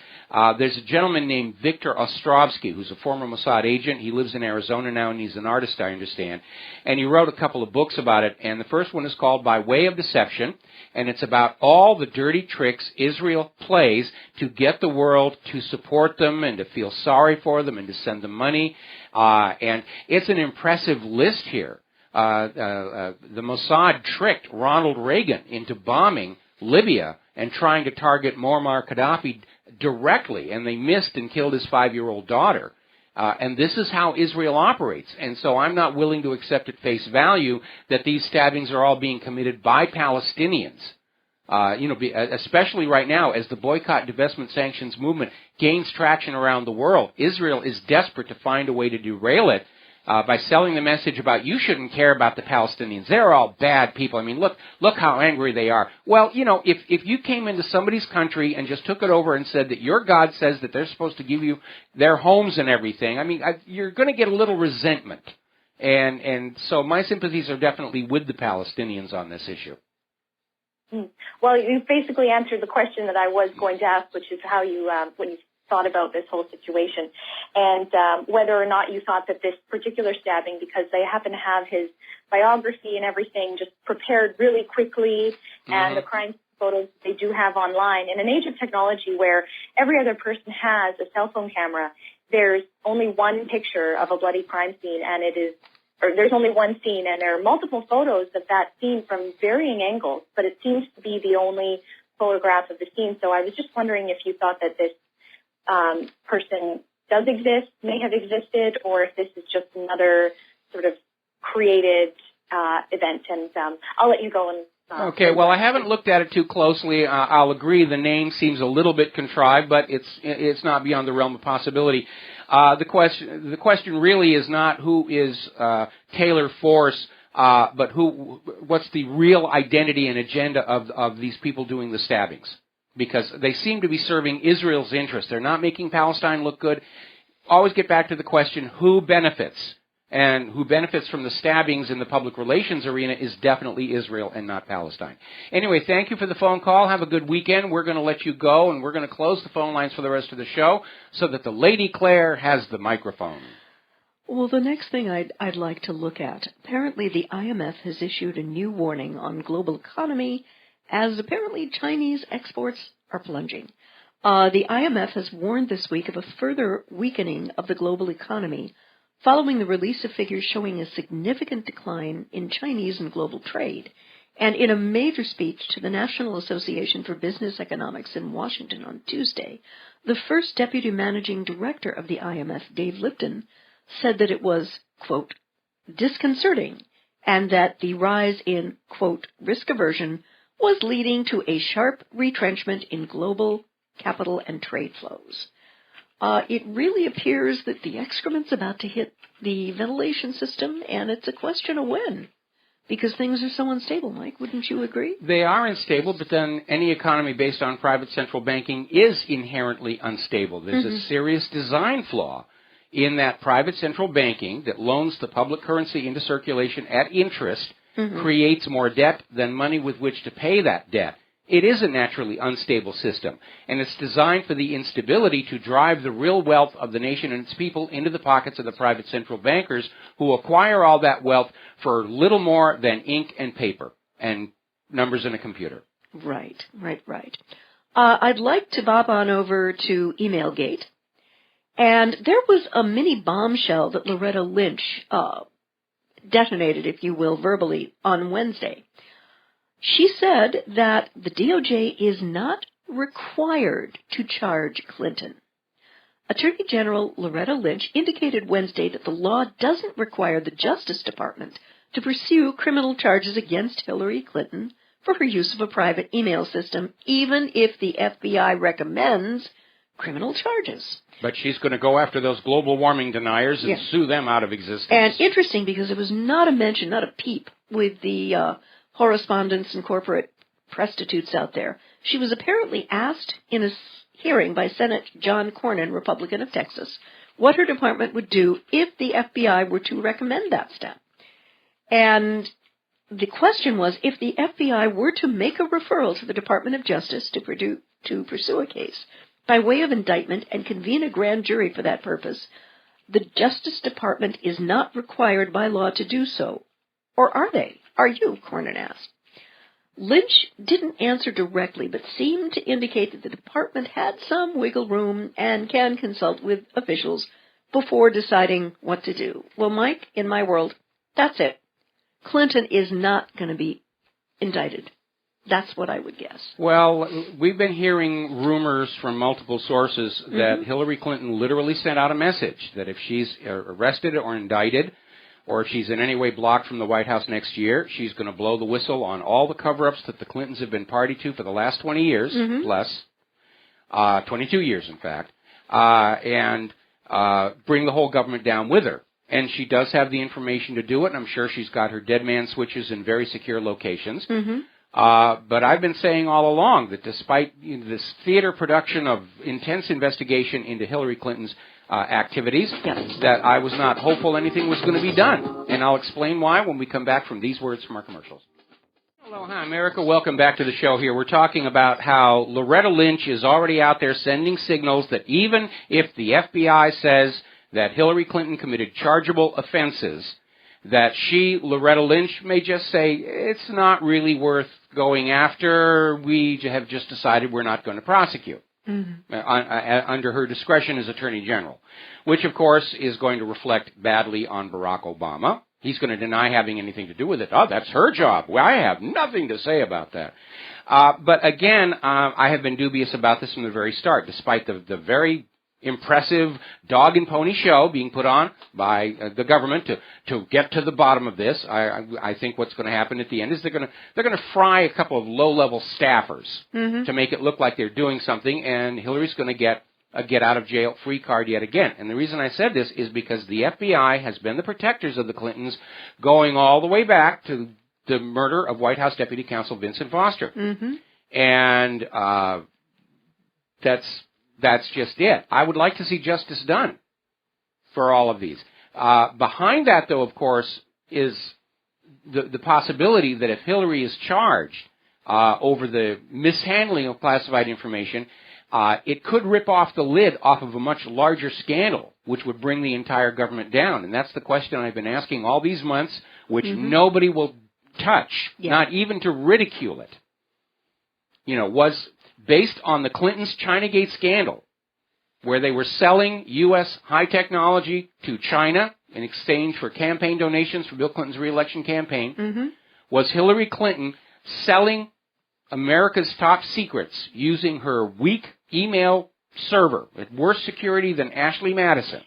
There's a gentleman named Victor Ostrovsky, who's a former Mossad agent. He lives in Arizona now, and he's an artist, I understand. And he wrote a couple of books about it, and the first one is called By Way of Deception, and it's about all the dirty tricks Israel plays to get the world to support them and to feel sorry for them and to send them money. And it's an impressive list here. The Mossad tricked Ronald Reagan into bombing Libya and trying to target Muammar Gaddafi directly, and they missed and killed his 5-year-old daughter. And this is how Israel operates. And so I'm not willing to accept at face value that these stabbings are all being committed by Palestinians. Especially right now, as the boycott, divestment, sanctions movement gains traction around the world, Israel is desperate to find a way to derail it by selling the message about you shouldn't care about the Palestinians. They're all bad people. I mean, look how angry they are. Well, you know, if you came into somebody's country and just took it over and said that your God says that they're supposed to give you their homes and everything, I mean, you're going to get a little resentment. And so my sympathies are definitely with the Palestinians on this issue. Well, you basically answered the question that I was going to ask, which is how you, when you thought about this whole situation, and whether or not you thought that this particular stabbing, because they happen to have his biography and everything just prepared really quickly, and the crime photos they do have online, in an age of technology where every other person has a cell phone camera, there's only one picture of a bloody crime scene, and there's only one scene, and there are multiple photos of that scene from varying angles, but it seems to be the only photograph of the scene. So I was just wondering if you thought that this person does exist, may have existed, or if this is just another sort of created event. And I'll let you go and... Okay, well, I haven't looked at it too closely. I'll agree the name seems a little bit contrived, but it's not beyond the realm of possibility. The question really is not who is Taylor Force, but what's the real identity and agenda of these people doing the stabbings? Because they seem to be serving Israel's interest. They're not making Palestine look good. Always get back to the question, who benefits? and who benefits from the stabbings in the public relations arena is definitely Israel and not Palestine. Anyway, thank you for the phone call. Have a good weekend. We're going to let you go, and we're going to close the phone lines for the rest of the show so that the Lady Claire has the microphone. Well, the next thing I'd like to look at, apparently the IMF has issued a new warning on global economy as apparently Chinese exports are plunging. The IMF has warned this week of a further weakening of the global economy following the release of figures showing a significant decline in Chinese and global trade. And in a major speech to the National Association for Business Economics in Washington on Tuesday, the first deputy managing director of the IMF, Dave Lipton, said that it was, quote, disconcerting, and that the rise in, quote, risk aversion was leading to a sharp retrenchment in global capital and trade flows. It really appears that the excrement's about to hit the ventilation system, and it's a question of when, because things are so unstable, Mike. Wouldn't you agree? They are unstable, but then any economy based on private central banking is inherently unstable. There's a serious design flaw in that private central banking that loans the public currency into circulation at interest creates more debt than money with which to pay that debt. It is a naturally unstable system, and it's designed for the instability to drive the real wealth of the nation and its people into the pockets of the private central bankers who acquire all that wealth for little more than ink and paper and numbers in a computer. Right. I'd like to bob on over to Emailgate. And there was a mini bombshell that Loretta Lynch detonated, if you will, verbally on Wednesday. She said that the DOJ is not required to charge Clinton. Attorney General Loretta Lynch indicated Wednesday that the law doesn't require the Justice Department to pursue criminal charges against Hillary Clinton for her use of a private email system, even if the FBI recommends criminal charges. But she's going to go after those global warming deniers and sue them out of existence. And interesting, because it was not a mention, not a peep, with the correspondents and corporate prostitutes out there. She was apparently asked in a hearing by Senate John Cornyn, Republican of Texas, what her department would do if the FBI were to recommend that step. And the question was, if the FBI were to make a referral to the Department of Justice to pursue a case by way of indictment and convene a grand jury for that purpose, the Justice Department is not required by law to do so. Or are they? Are you? Cornyn asked. Lynch didn't answer directly, but seemed to indicate that the department had some wiggle room and can consult with officials before deciding what to do. Well, Mike, in my world, that's it. Clinton is not going to be indicted. That's what I would guess. Well, we've been hearing rumors from multiple sources that Hillary Clinton literally sent out a message that if she's arrested or indicted, or if she's in any way blocked from the White House next year, she's going to blow the whistle on all the cover-ups that the Clintons have been party to for the last 20 years, plus, 22 years, in fact, and bring the whole government down with her. And she does have the information to do it, and I'm sure she's got her dead man switches in very secure locations. But I've been saying all along that despite this theater production of intense investigation into Hillary Clinton's activities, that I was not hopeful anything was going to be done. And I'll explain why when we come back from these words from our commercials. Aloha, America. Welcome back to the show here. We're talking about how Loretta Lynch is already out there sending signals that even if the FBI says that Hillary Clinton committed chargeable offenses, that she, Loretta Lynch, may just say, it's not really worth going after. We have just decided we're not going to prosecute. Under her discretion as Attorney General, which, of course, is going to reflect badly on Barack Obama. He's going to deny having anything to do with it. Oh, that's her job. Well, I have nothing to say about that. But again, I have been dubious about this from the very start, despite the very impressive dog and pony show being put on by the government to get to the bottom of this. I think what's going to happen at the end is they're going to fry a couple of low-level staffers to make it look like they're doing something, and Hillary's going to get a get-out-of-jail-free card yet again. And the reason I said this is because the FBI has been the protectors of the Clintons going all the way back to the murder of White House Deputy Counsel Vincent Foster. And that's just it. I would like to see justice done for all of these. Behind that, though, of course, is the possibility that if Hillary is charged over the mishandling of classified information, it could rip off the lid off of a much larger scandal, which would bring the entire government down. And that's the question I've been asking all these months, which nobody will touch, not even to ridicule it. Was based on the Clintons' Chinagate scandal, where they were selling U.S. high technology to China in exchange for campaign donations for Bill Clinton's re-election campaign, was Hillary Clinton selling America's top secrets using her weak email server with worse security than Ashley Madison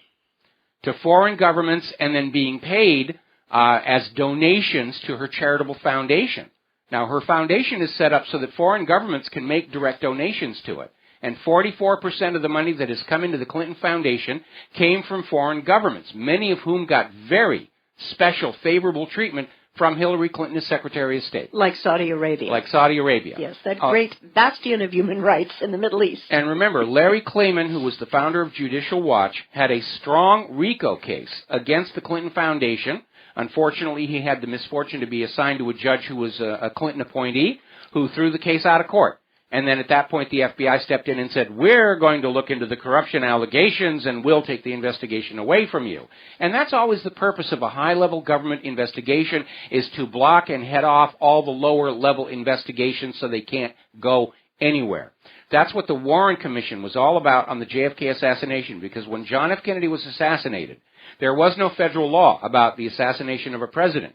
to foreign governments and then being paid as donations to her charitable foundation. Now, her foundation is set up so that foreign governments can make direct donations to it. And 44% of the money that has come into the Clinton Foundation came from foreign governments, many of whom got very special, favorable treatment from Hillary Clinton as Secretary of State. Like Saudi Arabia. Like Saudi Arabia. Yes, that great bastion of human rights in the Middle East. And remember, Larry Klayman, who was the founder of Judicial Watch, had a strong RICO case against the Clinton Foundation. Unfortunately, he had the misfortune to be assigned to a judge who was a Clinton appointee, who threw the case out of court. And then at that point, the FBI stepped in and said, we're going to look into the corruption allegations and we'll take the investigation away from you. And that's always the purpose of a high-level government investigation, is to block and head off all the lower-level investigations so they can't go anywhere. That's what the Warren Commission was all about on the JFK assassination, because when John F. Kennedy was assassinated, there was no federal law about the assassination of a president.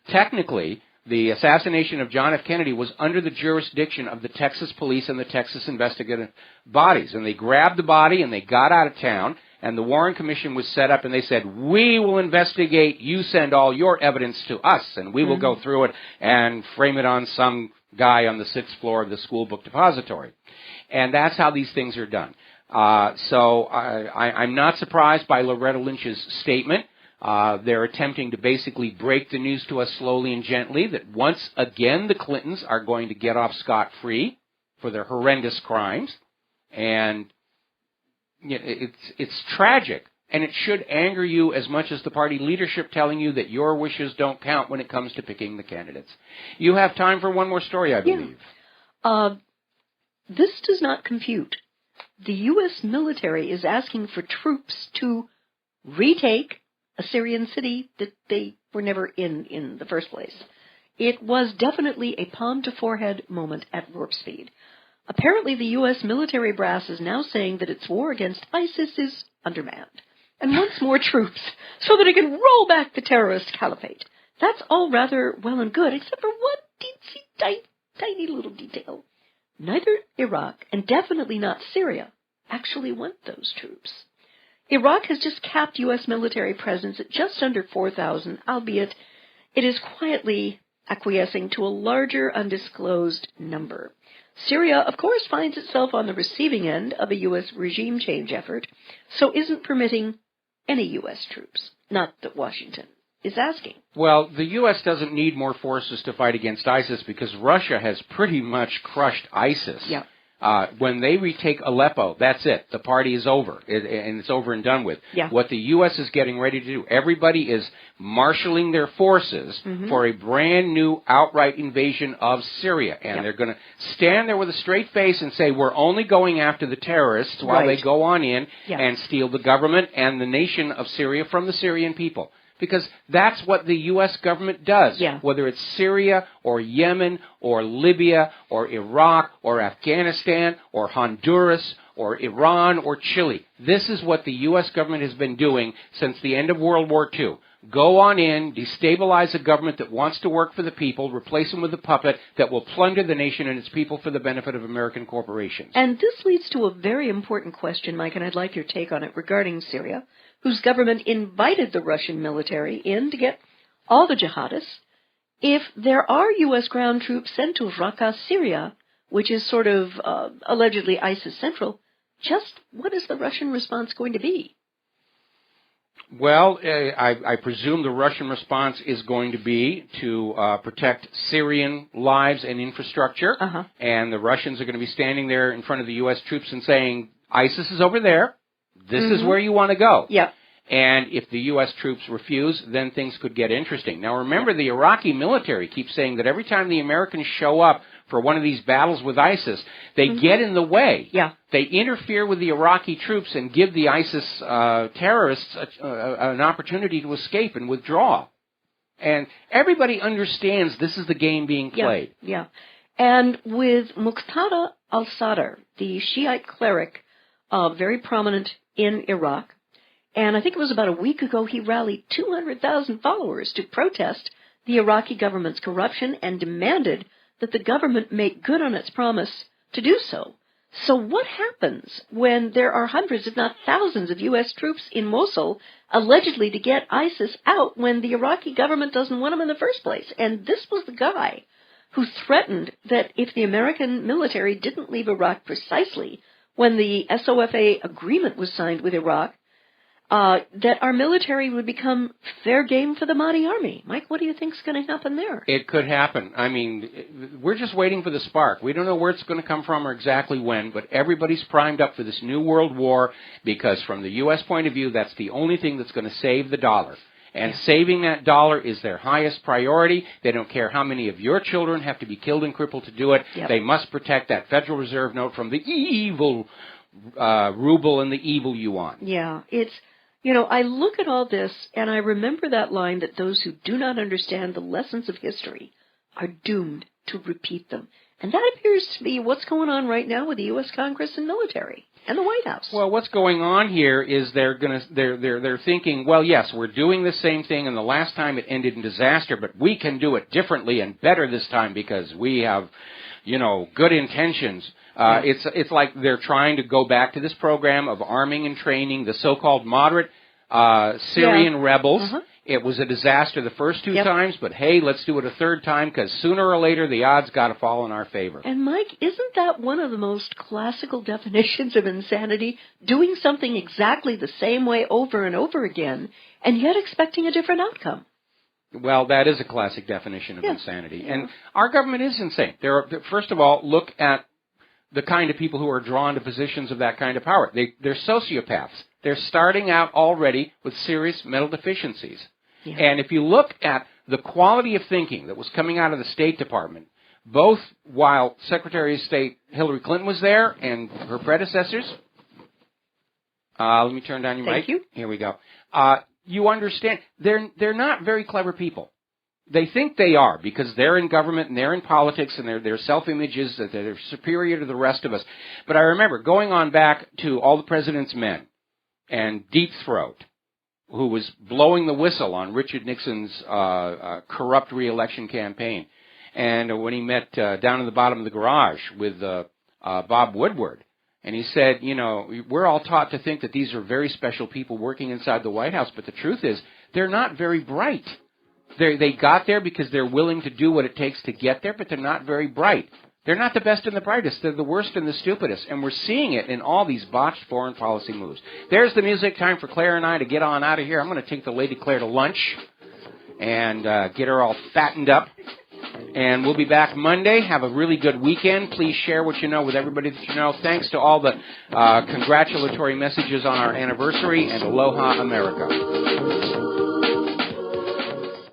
Technically, the assassination of John F. Kennedy was under the jurisdiction of the Texas police and the Texas investigative bodies. And they grabbed the body and they got out of town, and the Warren Commission was set up, and they said, we will investigate, you send all your evidence to us, and we will go through it and frame it on some guy on the 6th floor of the school book depository. And that's how these things are done. So I'm not surprised by Loretta Lynch's statement. They're attempting to basically break the news to us slowly and gently that once again the Clintons are going to get off scot-free for their horrendous crimes. And it's tragic, and it should anger you as much as the party leadership telling you that your wishes don't count when it comes to picking the candidates. You have time for one more story, I believe. This does not compute. The U.S. military is asking for troops to retake a Syrian city that they were never in the first place. It was definitely a palm-to-forehead moment at warp speed. Apparently, the U.S. military brass is now saying that its war against ISIS is undermanned and wants more troops so that it can roll back the terrorist caliphate. That's all rather well and good, except for one tiny little detail. Neither Iraq, and definitely not Syria, actually want those troops. Iraq has just capped U.S. military presence at just under 4,000, albeit it is quietly acquiescing to a larger undisclosed number. Syria, of course, finds itself on the receiving end of a U.S. regime change effort, so isn't permitting any U.S. troops. Not that Washington is asking. Well, the U.S. doesn't need more forces to fight against ISIS because Russia has pretty much crushed ISIS. Yeah. When they retake Aleppo, that's it. The party is over, and it's over and done with. Yeah. What the U.S. is getting ready to do, everybody is marshaling their forces for a brand new outright invasion of Syria. And they're going to stand there with a straight face and say, we're only going after the terrorists while they go on in and steal the government and the nation of Syria from the Syrian people. Because that's what the U.S. government does, whether it's Syria or Yemen or Libya or Iraq or Afghanistan or Honduras or Iran or Chile. This is what the U.S. government has been doing since the end of World War II. Go on in, destabilize a government that wants to work for the people, replace them with a puppet that will plunder the nation and its people for the benefit of American corporations. And this leads to a very important question, Mike, and I'd like your take on it regarding Syria, whose government invited the Russian military in to get all the jihadists. If there are U.S. ground troops sent to Raqqa, Syria, which is sort of allegedly ISIS central, just what is the Russian response going to be? Well, I presume the Russian response is going to be to protect Syrian lives and infrastructure, and the Russians are going to be standing there in front of the U.S. troops and saying, ISIS is over there. This is where you want to go. Yeah. And if the U.S. troops refuse, then things could get interesting. Now, remember, the Iraqi military keeps saying that every time the Americans show up for one of these battles with ISIS, they get in the way. Yeah. They interfere with the Iraqi troops and give the ISIS terrorists an opportunity to escape and withdraw. And everybody understands this is the game being played. Yeah. And with Muqtada al-Sadr, the Shiite cleric, very prominent in Iraq, and I think it was about a week ago he rallied 200,000 followers to protest the Iraqi government's corruption and demanded that the government make good on its promise to do so. So what happens when there are hundreds, if not thousands, of U.S. troops in Mosul allegedly to get ISIS out when the Iraqi government doesn't want them in the first place? And this was the guy who threatened that if the American military didn't leave Iraq precisely when the SOFA agreement was signed with Iraq, that our military would become fair game for the Mahdi army. Mike, what do you think is going to happen there? It could happen. I mean, we're just waiting for the spark. We don't know where it's going to come from or exactly when, but everybody's primed up for this new world war because from the U.S. point of view, that's the only thing that's going to save the dollar. And saving that dollar is their highest priority. They don't care how many of your children have to be killed and crippled to do it. Yep. They must protect that Federal Reserve note from the evil ruble and the evil yuan. Yeah, it's... You know, I look at all this, and I remember that line that those who do not understand the lessons of history are doomed to repeat them. And that appears to be what's going on right now with the U.S. Congress and military and the White House. Well, what's going on here is they're thinking, well, yes, we're doing the same thing, and the last time it ended in disaster, but we can do it differently and better this time because we have, you know, good intentions. It's like they're trying to go back to this program of arming and training the so-called moderate Syrian rebels. It was a disaster the first two times, but hey, let's do it a third time because sooner or later the odds got to fall in our favor. And Mike, isn't that one of the most classical definitions of insanity? Doing something exactly the same way over and over again, and yet expecting a different outcome. Well, that is a classic definition of insanity. And our government is insane. First of all, look at the kind of people who are drawn to positions of that kind of power. They're sociopaths. They're starting out already with serious mental deficiencies. Yeah. And if you look at the quality of thinking that was coming out of the State Department, both while Secretary of State Hillary Clinton was there and her predecessors, let me turn down your mic. Thank you. Here we go. You understand, they're not very clever people. They think they are because they're in government and they're in politics and their self-image is that they're superior to the rest of us. But I remember going on back to All the President's Men and Deep Throat, who was blowing the whistle on Richard Nixon's corrupt re-election campaign. And when he met down in the bottom of the garage with Bob Woodward, and he said, you know, we're all taught to think that these are very special people working inside the White House, but the truth is they're not very bright. They got there because they're willing to do what it takes to get there, but they're not very bright. They're not the best and the brightest. They're the worst and the stupidest. And we're seeing it in all these botched foreign policy moves. There's the music. Time for Claire and I to get on out of here. I'm going to take the Lady Claire to lunch and get her all fattened up. And we'll be back Monday. Have a really good weekend. Please share what you know with everybody that you know. Thanks to all the congratulatory messages on our anniversary, and aloha, America.